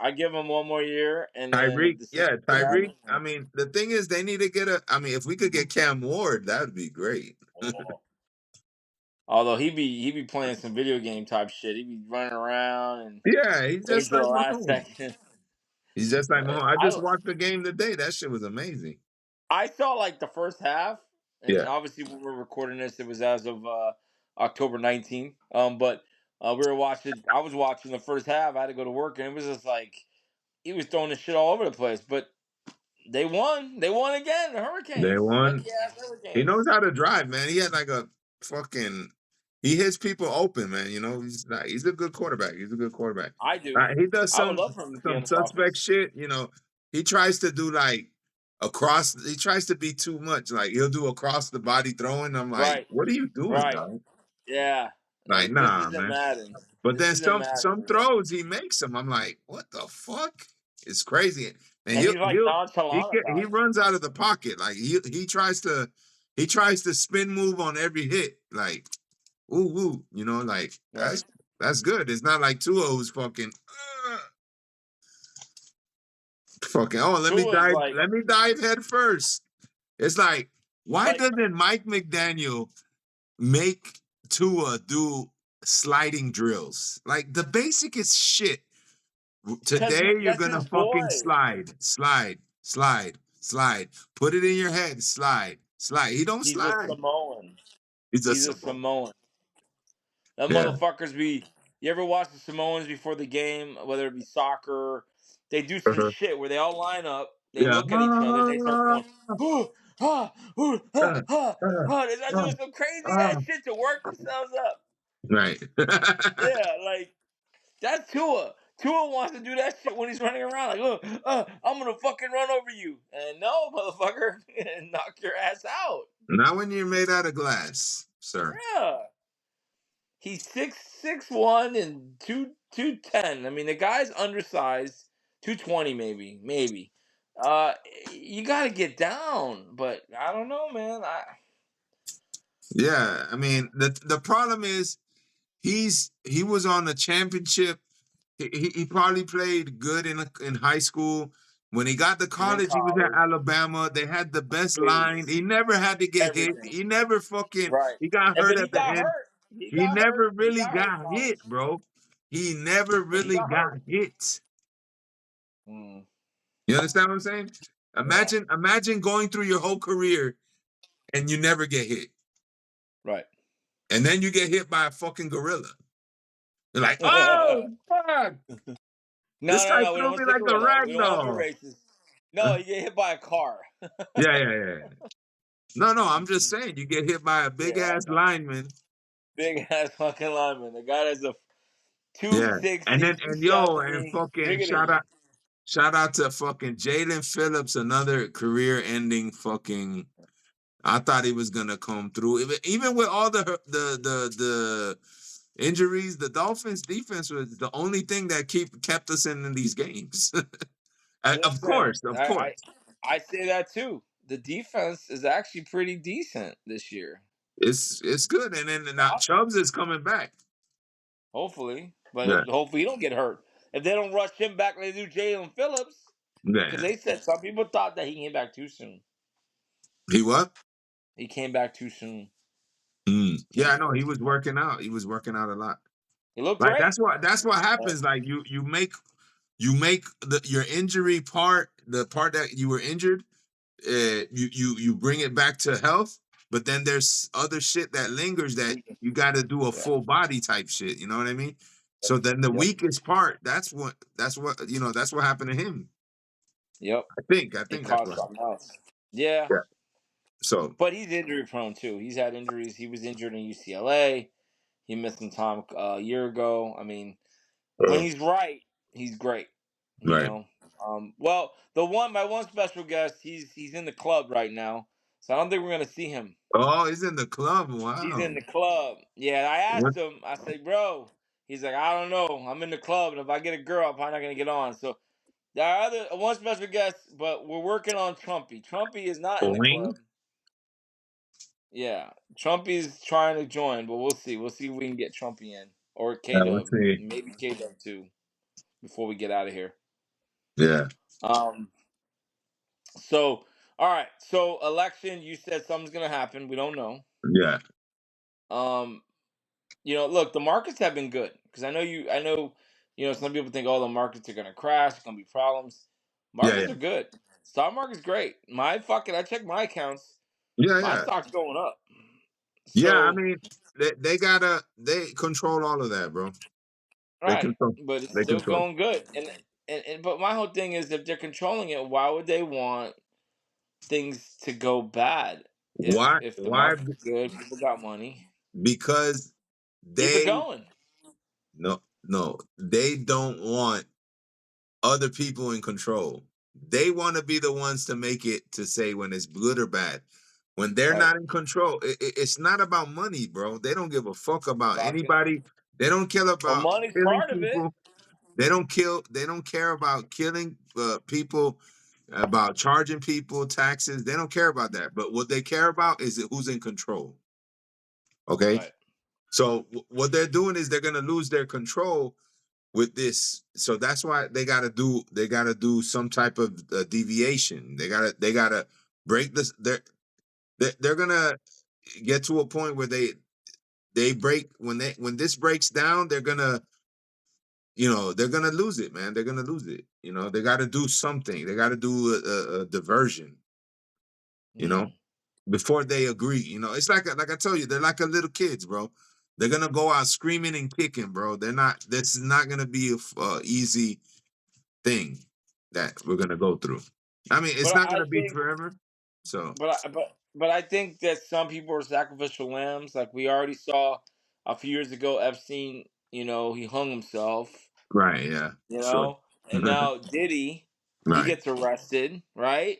I give him one more year, and then if Tyreek, the same yeah, shit Tyreek. happens, I mean, the thing is, they need to get a. I mean, if we could get Cam Ward, that would be great. oh. Although he be playing some video game type shit. He be running around and Yeah, he's wait just till like the last Mahomes. second. He's just like Mahomes. I just I watched the game today. That shit was amazing. I saw like the first half, and Yeah, obviously when we're recording this, it was as of October 19th. But we were watching. I was watching the first half. I had to go to work, and it was just like he was throwing the shit all over the place. But they won. They won again. The they Hurricanes, won. lucky ass He Hurricanes. knows how to drive, man. He had like a fucking. He hits people open, man. You know, he's a good quarterback. He's a good quarterback. I do. He does I would love for him to be on some the suspect Dolphins. shit. You know, he tries to do like across. He tries to be too much. Like he'll do across the body throwing. I'm like, Right. what are you doing, Right. dog? Yeah. Like, This nah, isn't man. Madden. But This then isn't some Madden. throws he makes them. I'm like, what the fuck? It's crazy. And And he's like nonchalant he about it. runs out of the pocket. Like he tries to spin move on every hit. Like, ooh, woo. You know, like Right. that's good. It's not like Tua who's fucking Tua's like, let me dive head first. It's like, why but doesn't Mike McDaniel make Tua do sliding drills? Like the basicest shit. because Today you're that's gonna his fucking boy. slide. Put it in your head, slide. He don't He's a slide. Samoan. He's a He's a Samoan. Samoan. Them Yeah. motherfuckers be. You ever watch the Samoans before the game, whether it be soccer? They do some Uh-huh. shit where they all line up, they Yeah. look at each other, and they start going, oh, ah, ooh, Uh, uh, They start uh, doing some crazy uh. ass shit to work themselves up. Right. Yeah, like that's Tua. Tua wants to do that shit when he's running around, like, I'm gonna fucking run over you. And no, motherfucker, knock your ass out. Not when you're made out of glass, sir. Yeah. He's 6'1" and 210. I mean, the guy's undersized, 220 maybe. Uh, you got to get down, but I don't know, man. Yeah. I mean, the problem is he was on the championship. He probably played good in high school. When he got to And then college, he was at college, Alabama. They had the best line. base, He never had to get hit. everything, He never fucking. right? He got And hurt but he at the got end. hurt. He He got hurt. never He really got hurt in got college. hit, bro. He never He really got got hurt. hit. Mm, You understand what I'm saying? yeah, Imagine going through your whole career and you never get hit, right. and then you get hit by a fucking gorilla. You're like, oh fuck! This guy No. We don't threw want me to say like a gorilla. We rag don't want to be doll. racist. No, you get hit by a car. Yeah. No. I'm just saying, you get hit by a big Yeah, I ass know. lineman. Big ass fucking lineman. The guy that's Yeah. And 260, then two and seventy. fucking Riggedy. shout out to fucking Jalen Phillips, another career ending fucking. I thought he was gonna come through. Even with all the injuries, the Dolphins defense was the only thing that kept us in these games. Of Listen, course, of course. I say that too. The defense is actually pretty decent this year. It's good. And then now Chubbs is coming back. Hopefully, but Yeah. hopefully he don't get hurt. If they don't rush him back like they do Jalen Phillips, because Yeah. they said some people thought that he came back too soon. He what? He came back too soon. Yeah, Jalen I know. He Phillips. was working out. He was working out a lot. He looked Like great. that's what But happens. Like you make your injury part, the part that you were injured, you bring it back to health, but then there's other shit that lingers that we, you got to do a yeah, full body type shit. You know what I mean? So then the yep, weakest part, that's what happened to him. yep. I It think that's caused what. something else. Yeah, Yeah. So but he's injury prone too. He's had injuries. He was injured in UCLA. He missed some time a year ago. I mean, when uh, he's right, he's great. You right. know. Well, my one special guest, he's in the club right now, so I don't think we're gonna see him. Oh, he's in the club. He's in Wow. the club. Yeah, I What? asked him. I said, bro. He's like, I don't know. I'm in the club, and if I get a girl, I'm probably not gonna get on. So there are other one special guest, but we're working on Trumpy. Trumpy is not in the Boing. club. Yeah, Trumpy's trying to join, but we'll see. We'll see if we can get Trumpy in or K Yeah, let's Dub, see. maybe K Dub too, before we get out of here. Yeah. Um. So, all right. So, election. You said something's gonna happen. We don't know. Yeah. Um. Look, the markets have been good because I know you. I know. Some people think, oh, the markets are gonna crash. It's gonna be problems. Yeah. Markets Yeah. are good. Stock market's great. I check my accounts. Yeah. My Yeah. stock's going up. Yeah. I So, mean, they control all of that, bro. They right, control. but it's They still control. going good. And but my whole thing is, if they're controlling it, why would they want things to go bad? If Why? if the Why? market's good, people got money, Because keep it they going. no, they don't want other people in control. They want to be the ones to make it to say when it's good or bad. When they're Right. not in control, it's not about money, bro. They don't give a fuck about Exactly. anybody. They don't care Well, about money's killing part of it. people. They don't kill. They don't care about killing people, about charging people taxes. They don't care about that. But what they care about is who's in control. Okay, Right. so what they're doing is they're gonna lose their control with this. So that's why they gotta do some type of deviation. They gotta break this. They're gonna get to a point where they break when this breaks down. They're gonna lose it, man. They're gonna lose it. They got to do something. They got to do a diversion. You know, Mm. before they agree. It's like I tell you, they're like a little kids, bro. They're gonna go out screaming and kicking, bro. They're not. This is not gonna be a easy thing that we're gonna go through. I mean, it's But not I gonna be think, forever. So but I think that some people are sacrificial lambs. Like we already saw a few years ago, Epstein. He hung himself. right, yeah, sure, And now Diddy, he right. gets arrested. Right.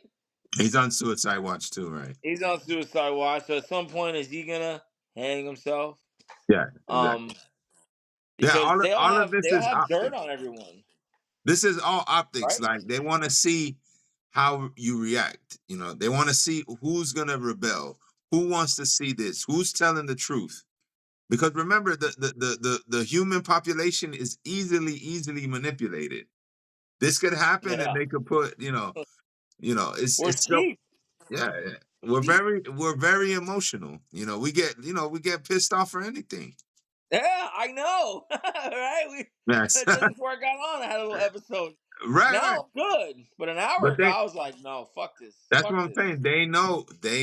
He's on suicide watch too, right? He's on suicide watch. So at some point, is he gonna hang himself? Yeah, exactly. Um, Yeah, because they all all of have this they all is have dirt optics. on everyone, This is all optics. right? Like they want to see how you react. They want to see who's gonna rebel, who wants to see this, who's telling the truth. Because remember, the human population is easily manipulated. This could happen, and Yeah, they could put, we're it's so cheap. yeah. Yeah. Cheap. We're very emotional. We get pissed off for anything. Yeah, I know. Right? Yes, Just before I got on, I had a little episode. right, right. Now I'm good, but an hour But ago I was like, no, fuck this, that's what fuck I'm this. saying. They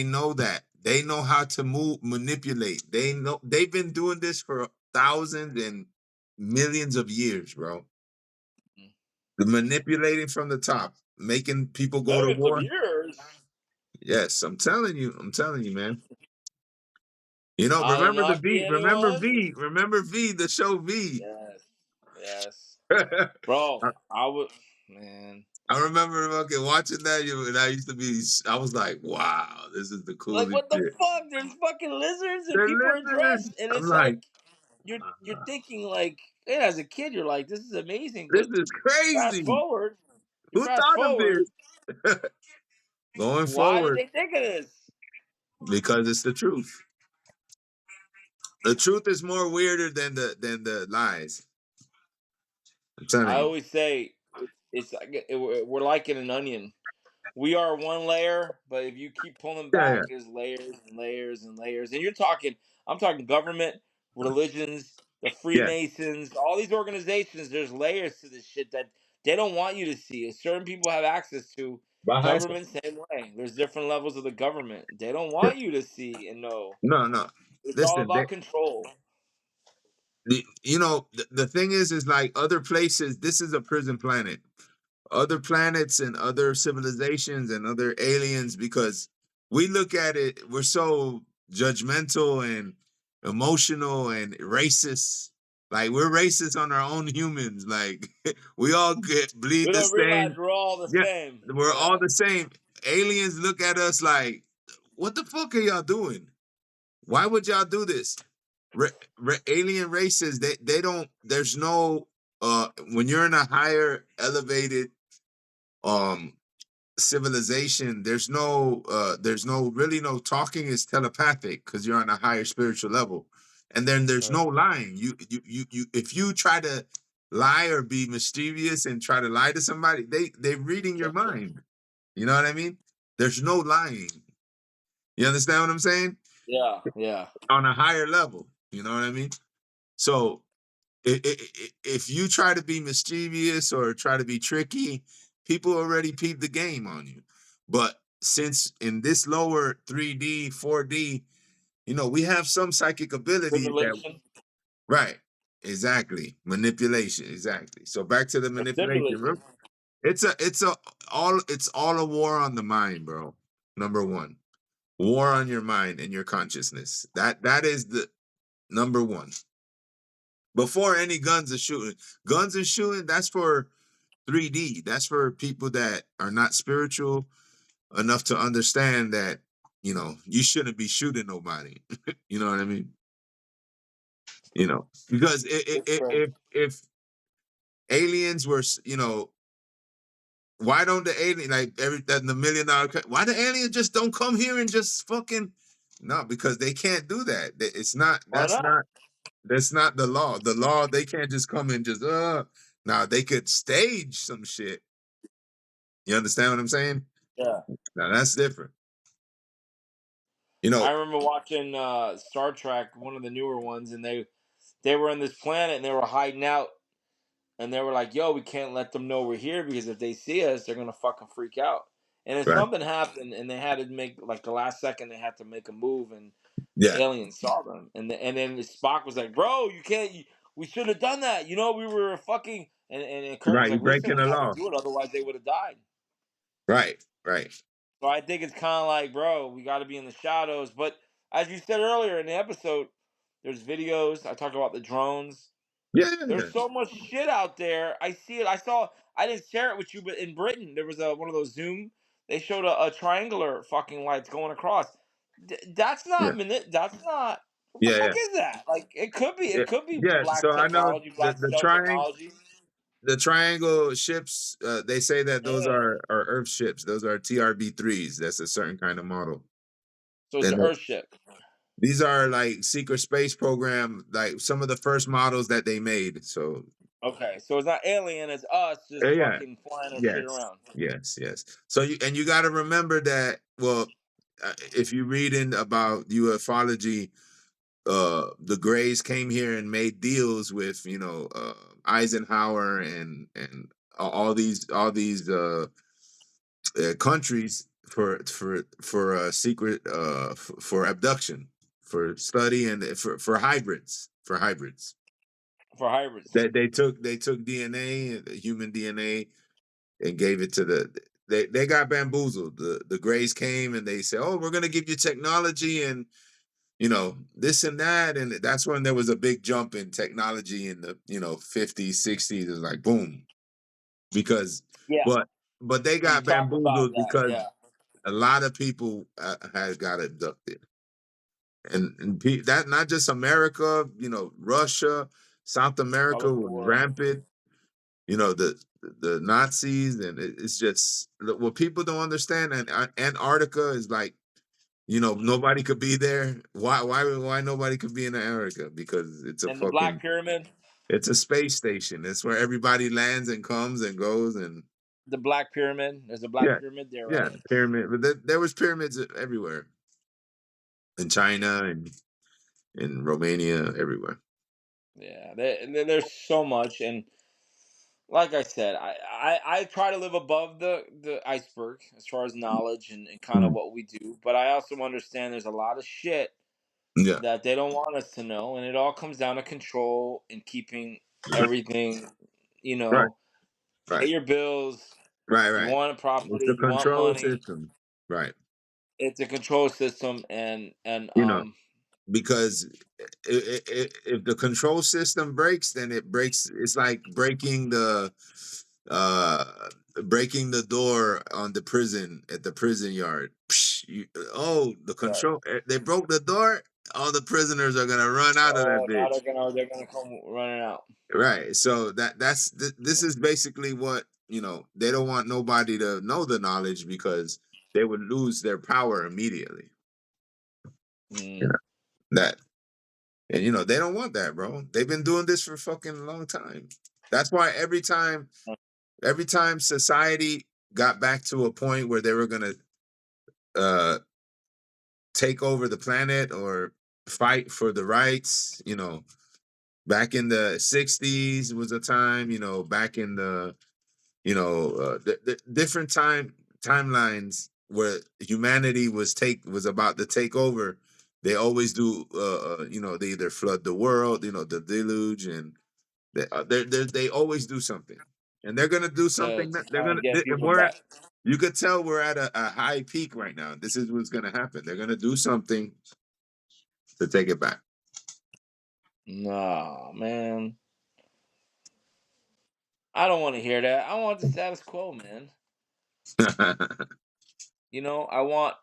know that. They know how to manipulate. They've been doing this for thousands and millions of years, bro. Mm. The manipulating from the top, making people go to Millions of war. years. Yes, I'm telling you. I'm telling you, man. I'll Remember the not be V. Remember anyone. V. Remember V. The show V. Yes. Yes, I bro. I would, man. remember fucking watching that, and I was like, wow, this is the Like, coolest what the shit. fuck? There's fucking lizards and They're people are lizards. dressed, and I'm it's like, like you're wow, thinking like, yeah, as a kid, you're like, this is amazing, this but is fast crazy. forward, you Who fast thought of forward. this? Going Why did forward, they think of this? because it's the truth. The truth is more weirder than the lies. I'm telling I you. always say it's like we're like in an onion. We are one layer, but if you keep pulling Yeah, yeah, back, there's layers and layers and layers. And I'm talking government, religions, the yeah. Freemasons, all these organizations. There's layers to this shit that they don't want you to see. Certain people have access to Behind some. government. Same way. There's different levels of the government. They don't want you to see and know. No, no. It's all Listen, about control. the thing is like other places. This is a prison planet. Other planets and other civilizations and other aliens, because we look at it, we're so judgmental and emotional and racist. Like we're racist on our own humans. Like we all bleed We the don't realize same. we're all the Yeah, same. we're all Yeah. the same. Aliens look at us like, what the fuck are y'all doing? Why would y'all do this? Alien races, they don't. There's no. When you're in a higher elevated um civilization, there's no really no talking is telepathic because you're on a higher spiritual level, and then there's Right. no lying. You if you try to lie or be mischievous and try to lie to somebody, they're reading your mind. You know what I mean? There's no lying. You understand what I'm saying? Yeah. Yeah. On a higher level. You know what I mean? So if you try to be mischievous or try to be tricky, people already peep the game on you. But since in this lower 3D, 4D, we have some psychic abilities that, Simulation. right, exactly. Manipulation, exactly. So back to the A manipulation. simulation. It's all a war on the mind, bro. Number one. War on your mind and your consciousness. That is the number one. Before any guns are shooting. Guns and shooting, that's for 3D. That's for people that are not spiritual enough to understand that, you shouldn't be shooting nobody. You know what I mean? Because It's crazy. if aliens were, why don't the alien like that the $1 million why the aliens just don't come here and just fucking no, because they can't do that. It's not Why not? that's not the law. The law, they can't just come and just now they could stage some shit. You understand what I'm saying? Yeah. Now that's different. I remember watching Star Trek, one of the newer ones, and they were on this planet and they were hiding out, and they were like, "Yo, we can't let them know we're here because if they see us, they're gonna fucking freak out." And if Right. something happened and they had to make like the last second, they had to make a move, and the Yeah. aliens saw them, and then Spock was like, "Bro, you can't. We should have done that. We were fucking." And Kirk was Right. You're like, "Listen, breaking we the had to law. do it, otherwise they would have died." Right. Right. So I think it's kind of like, bro, we got to be in the shadows. But as you said earlier in the episode, there's videos. I talk about the drones. Yeah, yeah, There's yeah. so much shit out there. I see it. I saw. I didn't share it with you, but in Britain there was one of those Zoom. They showed a triangular fucking lights going across. That's Yeah. not That's not. What the Yeah. fuck Yeah. is that? Like it could be. Yeah. It could be Yeah. So black I know technology, the black the cell triangle technology. the triangle ships, they say that those Yeah. are Earth ships. Those are TRB-3s. That's a certain kind of model. So it's And an Earth ship. these are like secret space program, like some of the first models that they made. So Okay, so it's not alien. It's us just yeah, fucking flying our shit yes, around. yes, yes. So you got to remember that. Well, if you read in about ufology, the Greys came here and made deals with Eisenhower and all these countries for secret for abduction, for study, and for hybrids For hybrids. that they took DNA, human DNA, and gave it to they got bamboozled. The Greys came and they said, "Oh, we're gonna give you technology, and this and that, and that's when there was a big jump in technology in the 50s, 60s. It was like boom, because Yeah, but they you got talk about bamboozled that. because Yeah, a lot of people had got abducted, and that not just America, Russia, South all America over the was world. rampant. The Nazis, and it's just what people don't understand. And Antarctica is like, nobody could be there. Why nobody could be in Antarctica? Because And the Black Pyramid, it's a space station. It's where everybody lands and comes and goes. And the Black Pyramid. There's a Black yeah, Pyramid there, yeah, right? pyramid. But there was pyramids everywhere in China and in Romania, everywhere. Yeah, there's so much, and like I said, I try to live above the iceberg as far as knowledge and kind of Mm. what we do, but I also understand there's a lot of shit Yeah, that they don't want us to know, and it all comes down to control and keeping everything, you right, know, pay right, your bills. right, You right. want a It's property, the you want control money. system, right? It's a control system, and You know, because if the control system breaks, then it breaks. It's like uh breaking the door on the prison at the prison yard. Psh, the right. control. They broke the door. All the prisoners are gonna run out of that Oh, now bitch. they're gonna come running out. Right. So this is basically what they don't want nobody to know the knowledge because they would lose their power immediately. Mm. Yeah. That And they don't want that, bro. They've been doing this for fucking long time. That's why every time society got back to a point where they were gonna uh take over the planet or fight for the rights, back in the 60s was a time, back in the the different timelines where humanity was about to take over. They always do they either flood the world, the deluge, and they always do something, and they're gonna do something To that they're kind gonna. of get people We're back. at, you could tell we're at a high peak right now. This is what's gonna happen. They're gonna do something to take it back. Nah, man. I don't want to hear that. I want the status quo, man. I want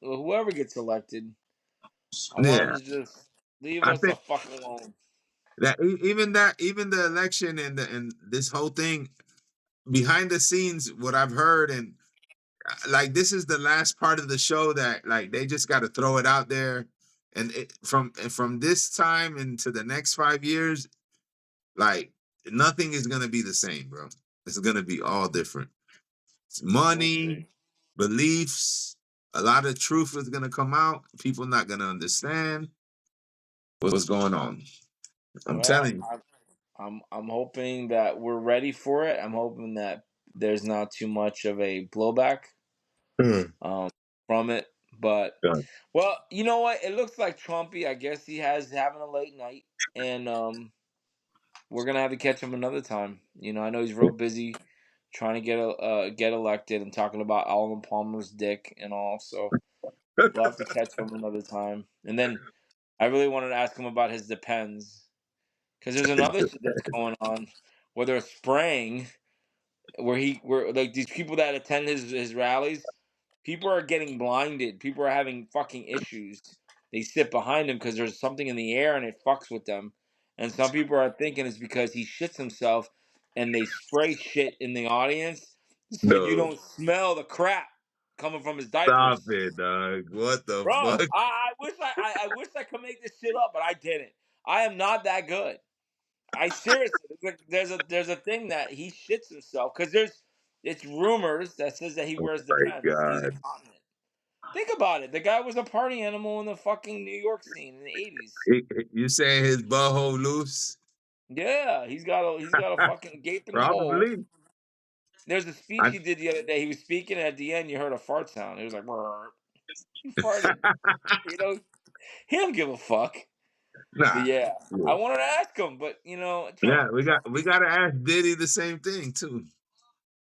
whoever gets elected. I want Yeah, them to just leave I us the think fuck alone. even the election and this whole thing behind the scenes, what I've heard, and like this is the last part of the show that like they just got to throw it out there, and from this time into the next 5 years, like nothing is gonna be the same, bro. It's gonna be all different. It's We'll money, see. beliefs, a lot of truth is gonna come out. People not gonna understand what's going on. I'm Well, telling you. I'm hoping that we're ready for it. I'm hoping that there's not too much of a blowback Hmm. um from it. But Yeah. well, you know what? It looks like Trumpy. I guess he has having a late night, and we're gonna have to catch him another time. I know he's real busy trying to get elected and talking about Alan Palmer's dick and all. So we'll have to catch him another time. And then I really wanted to ask him about his Depends because there's another shit that's going on where they're spraying where like these people that attend his rallies. People are getting blinded. People are having fucking issues. They sit behind him because there's something in the air and it fucks with them. And some people are thinking it's because he shits himself and they spray shit in the audience so you No, don't smell the crap coming from his stop diapers. it, dog. What the Bro, fuck? I wish I could make this shit up, but I didn't. I am not that good. I seriously, there's a thing that he shits himself because it's rumors that says that he Oh wears my Depends. He's god. incontinent. Think about it. The guy was a party animal in the fucking New York scene in the 80s. You saying his butthole loose? Yeah, he's got a fucking gaping hole. Probably. There's a speech I, he did the other day. He was speaking, and at the end, you heard a fart sound. It was like, "Brrr." He farted. You know, he don't give a fuck. But nah. yeah, Yeah. I wanted to ask him, but Yeah, Trump, we gotta ask Diddy the same thing too.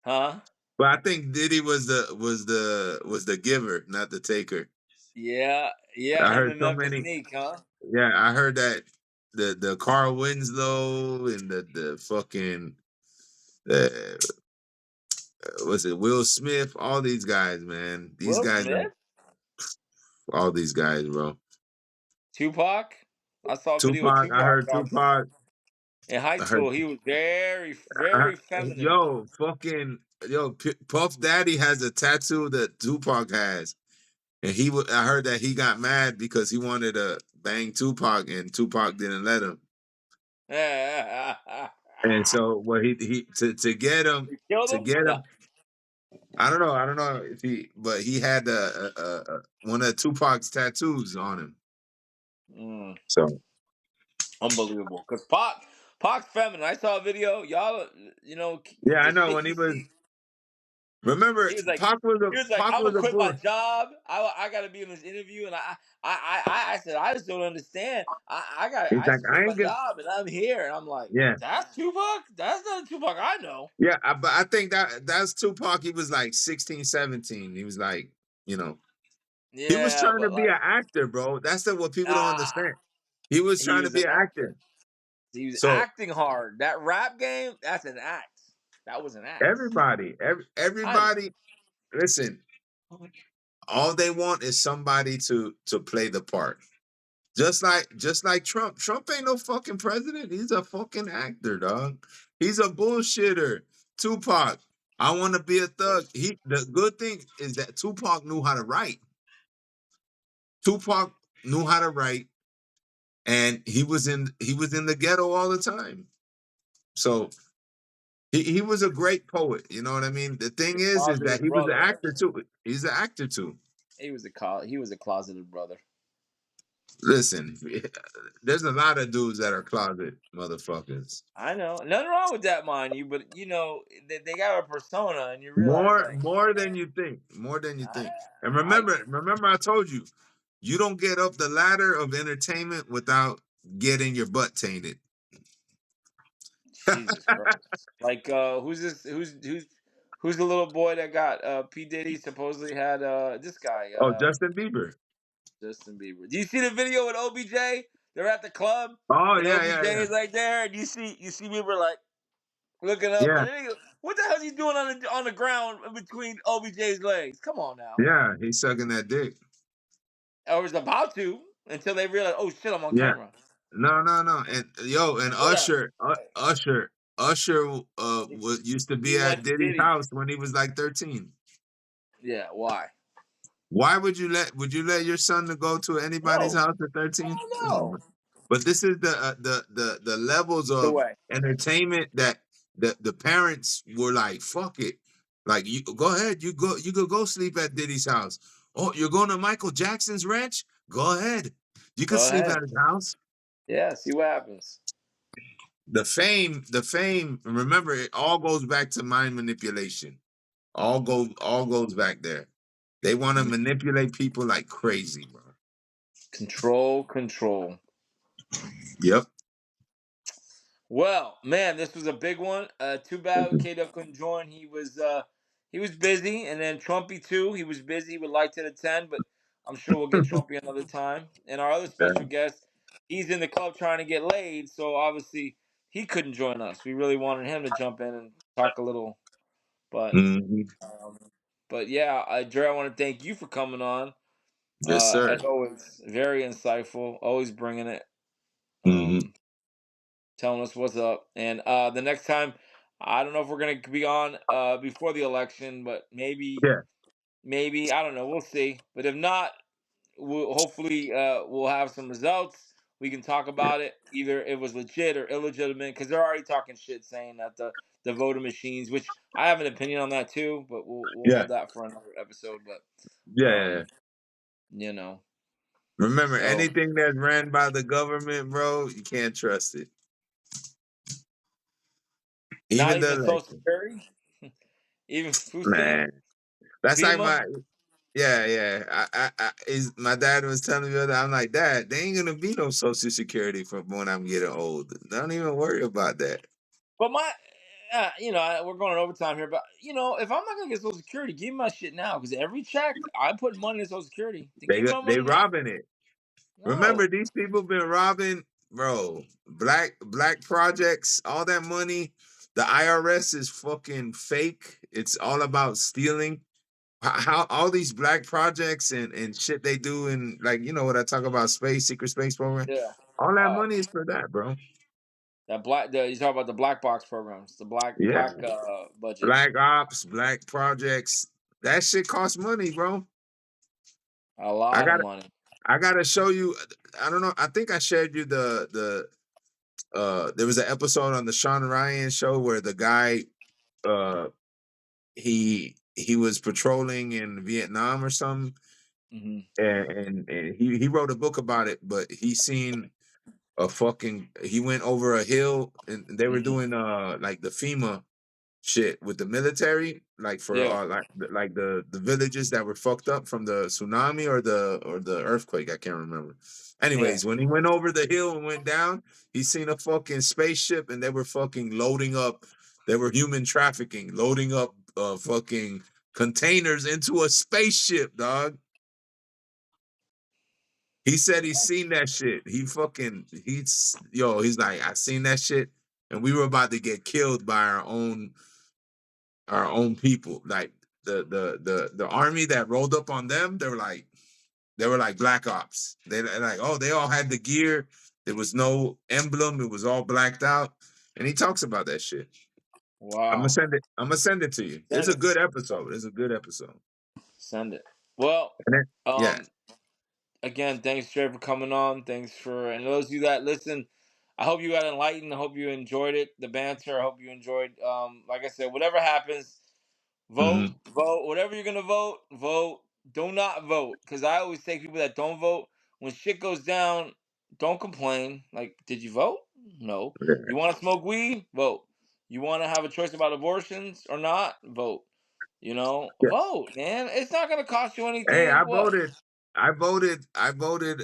huh? But I think Diddy was the giver, not the taker. Yeah, yeah, I him heard and so Memphis many. Neek, huh? Yeah, I heard that the Carl Winslow and the fucking uh, was it Will Smith? All these guys, man. These Will guys are Smith, all these guys, bro. Tupac. I saw a video of Tupac. I Tupac heard talking Tupac. in high I heard. school. He was very, I very heard feminine. yo, fucking yo, Puff Daddy has a tattoo that Tupac has, and I heard that he got mad because he wanted to bang Tupac, and Tupac didn't let him. They And so what he to get him killed to him. get No. him. I don't know if but he had one of Tupac's tattoos on him. Mm, So unbelievable. Cause Pac's feminine. I saw a video. Y'all, yeah, I the know shit when he he was. see. Remember, He was like, Pac I'm was gonna a quit my bull. job. I got to be in this interview, and I said, I just don't understand. He's I like, just quit I my ain't gonna. job, and I'm here, and I'm like, Yeah, that's Tupac. That's not the Tupac I know. yeah, but I think that's Tupac. He was like 16, 17. He was like, you know, he was Yeah, trying to but be an like, actor, bro. That's what people don't ah, understand. He was he trying to was be an an actor. actor. He was So acting hard. That rap game, that's an act. That was an act. I know. everybody, listen. All they want is somebody to play the part. Just like Trump. Trump ain't no fucking president. He's a fucking actor, dog. He's a bullshitter. Tupac. I want to be a thug. The good thing is that Tupac knew how to write. Tupac knew how to write, and he was in the ghetto all the time. So he was a great poet. You know what I mean? The thing is that Closeted he was an brother. actor too. He's an actor too. He was a closeted brother. Listen, there's a lot of dudes that are closet motherfuckers. I know. Nothing wrong with that, mind you, but they got a persona, and you realize More like, more than you think. More than you I, think. And I remember I told you, you don't get up the ladder of entertainment without getting your butt tainted. Jesus Christ. Like, who's this? Who's the little boy that got P Diddy supposedly had this guy Oh, Justin Bieber. Justin Bieber. Do you see the video with OBJ? They're at the club, Oh and yeah, OBJ yeah, yeah. is like there, and you see Bieber like looking up, Yeah, and then he goes, "What the hell is he doing on the ground between OBJ's legs? Come on now." yeah. He's sucking that dick. Or was about to until they realized, oh shit, I'm on Yeah. camera. No, no, no. And Whatever. Usher He used to he be went at to Diddy's Diddy. house when he was like 13. Yeah, why? Why would you let your son to go to anybody's No, house at 13? hell Come on, no. man. But this is the levels The of way. entertainment that the parents were like, fuck it. Like, you go ahead, you could go sleep at Diddy's house. Oh, you're going to Michael Jackson's ranch? Go ahead. You could Go sleep ahead. at his house. Yeah, see what happens. The fame, remember, it all goes back to mind manipulation. All goes back there. They want to manipulate people like crazy, bro. Control, control. Yep. Well, man, this was a big one. Too bad K-Dub couldn't join. He was busy, and then Trumpy too. He was busy. He would like to attend, but I'm sure we'll get Trumpy another time. And our other Yeah. special guest, he's in the club trying to get laid, so obviously he couldn't join us. We really wanted him to jump in and talk a little, but Mhm. um, yeah, Dre, I want to thank you for coming on. Yes, sir. As always, very insightful. Always bringing it. Hmm. Um, telling us what's up. And the next time, I don't know if we're gonna be on before the election, but Yeah. maybe I don't know. We'll see. But if not, we'll hopefully we'll have some results. We can talk Yeah. about it. Either it was legit or illegitimate, because they're already talking shit, saying that the voter machines, which I have an opinion on that too, but we'll Yeah. hold that for another episode. But Yeah. Yeah. you know, Remember, so anything that's ran by the government, bro, you can't trust it. not Even the even Social election. Security, even food stamp, Man. That's like FEMA. yeah. My dad was telling me the other, I'm like, Dad, there ain't gonna be no Social Security from when I'm getting old. Don't even worry about that. But we're going on overtime here, but if I'm not gonna get Social Security, give me my shit now. Because every check, I put money in Social Security. Then give me my They money now. robbing it. No. Remember, these people been robbing, bro. Black projects, all that money. The IRS is fucking fake. It's all about stealing. How all these black projects and shit they do, and like what I talk about, secret space program. Yeah. All that Oh, money is for that, bro. you talk about the black box programs, the Yeah, black budget, black ops, black projects. That shit costs money, bro. a I lot of got money. I gotta show you. I don't know. I think I shared you the there was an episode on the Sean Ryan show where the guy uh he was patrolling in Vietnam or something, Hmm. and he wrote a book about it, but he went over a hill and they were Hmm. doing like the FEMA shit with the military, like for Yeah. like the villages that were fucked up from the tsunami or the earthquake. I can't remember. Yeah. Anyways, when he went over the hill and went down, he seen a fucking spaceship and they were fucking loading up. They were human trafficking, loading up fucking containers into a spaceship, dog. He said he's seen that shit. He's like, I seen that shit, and we were about to get killed by our own people. Like the army that rolled up on them, they were like black ops. They're like, oh, they all had the gear. There was no emblem. It was all blacked out. And he talks about that shit. I'm gonna Wow. send it. I'm gonna send it to you. It's Send a it. good episode. It's a good episode. Send it. Well, And then, yeah. um, again, thanks, Trey, for coming on. Thanks and those of you that listen, I hope you got enlightened. I hope you enjoyed it, the banter. I hope you enjoyed. Like I said, whatever happens, vote, Hmm. vote. Whatever you're gonna vote, vote. Do not vote, because I always say people that don't vote, when shit goes down, don't complain. Like, did you vote? No. Yeah. You want to smoke weed? Vote. You want to have a choice about abortions or not? Vote. Yeah. Vote, man. It's not gonna cost you Hey, anything. I What? voted. I voted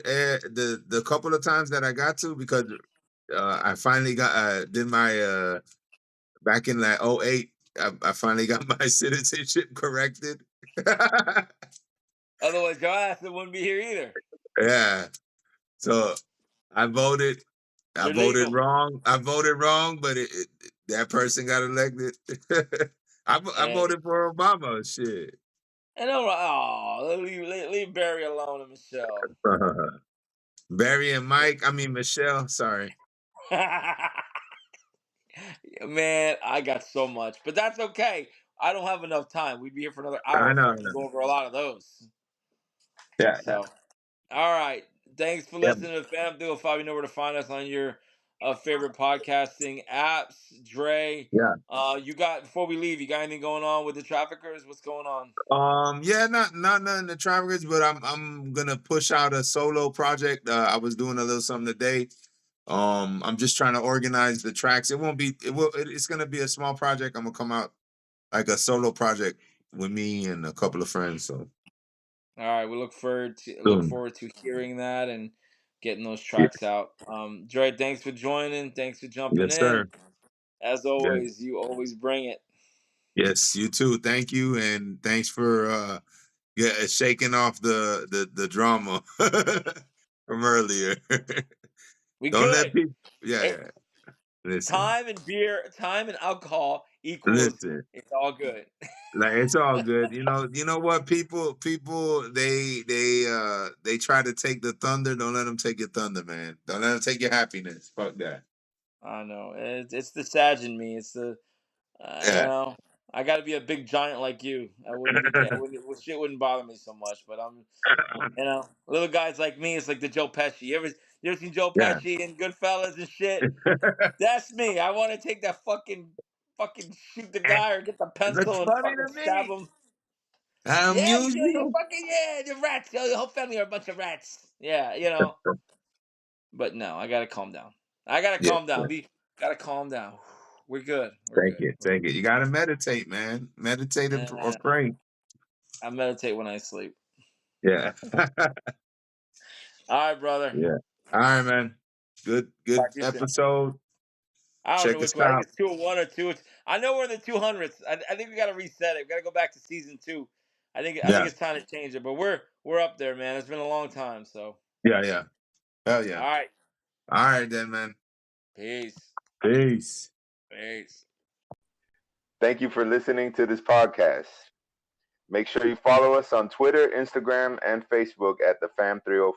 the couple of times that I got to because I finally got did my back in like '08. I finally got my citizenship corrected. Otherwise, your ass wouldn't be here either. Yeah. So I voted. I You're voted legal. wrong. I voted wrong, but that person got elected. I And voted for Obama. Shit. I'm like, oh, leave Barry alone and Michelle. Barry and Mike. I mean Michelle. Sorry. Man, I got so much, but that's okay. I don't have enough time. We'd be here for another hour I if know. we I can know. go over a lot of those. Yeah. So, all right. Thanks for Yeah. listening to Fam Duo 5. You know where to find us on your favorite podcasting apps. Dre, Yeah. before we leave, you got anything going on with the traffickers? What's going on? Yeah, not nothing the Traffickers, but I'm gonna push out a solo project. I was doing a little something today. I'm just trying to organize the tracks. It's gonna be a small project. I'm gonna come out like a solo project with me and a couple of friends. So All right, we look soon. forward to hearing that and getting those Yeah. tracks out. Dre, thanks for joining. Thanks for jumping Yes, in. sir. As Yeah. always, you always bring it. Yes, you too. Thank you, and thanks for shaking off the drama from earlier. We Don't let good. people. Yeah, It, yeah. Listen, time and alcohol equals listen. it's all good. Like it's all good. You know what? People, they try to take the thunder. Don't let them take your thunder, man. Don't let them take your happiness. Fuck that. I know it's the Sag in me. It's the Yeah. I got to be a big giant like you. I wouldn't be. Shit wouldn't bother me so much. But little guys like me. It's like the Joe Pesci. You ever seen Joe Yeah. Pesci and Goodfellas and shit? That's me. I want to take that fucking shoot the guy or get the Looks pencil and funny fucking to stab me. him. I Yeah, amuse you you. fucking the rats. Your whole family are a bunch of rats. Yeah, But no, I gotta calm down. I gotta Yeah. calm Yeah. down. Gotta calm down. We're good. We're Take good. it. Take it. You gotta meditate, man. Meditate or And pray. I meditate when I sleep. Yeah. All right, brother. Yeah. All right, man. Good Talk to you soon. episode. I don't Check know us which one. I think out. it's 201 or 2. I know we're in the 200s. I think we got to reset it. We got to go back to season 2. I think Yeah. it's time to change it. But we're up there, man. It's been a long time. So Yeah. Hell yeah. all right. All right then, man. Peace. Peace. Peace. Thank you for listening to this podcast. Make sure you follow us on Twitter, Instagram, and Facebook at the Fam305.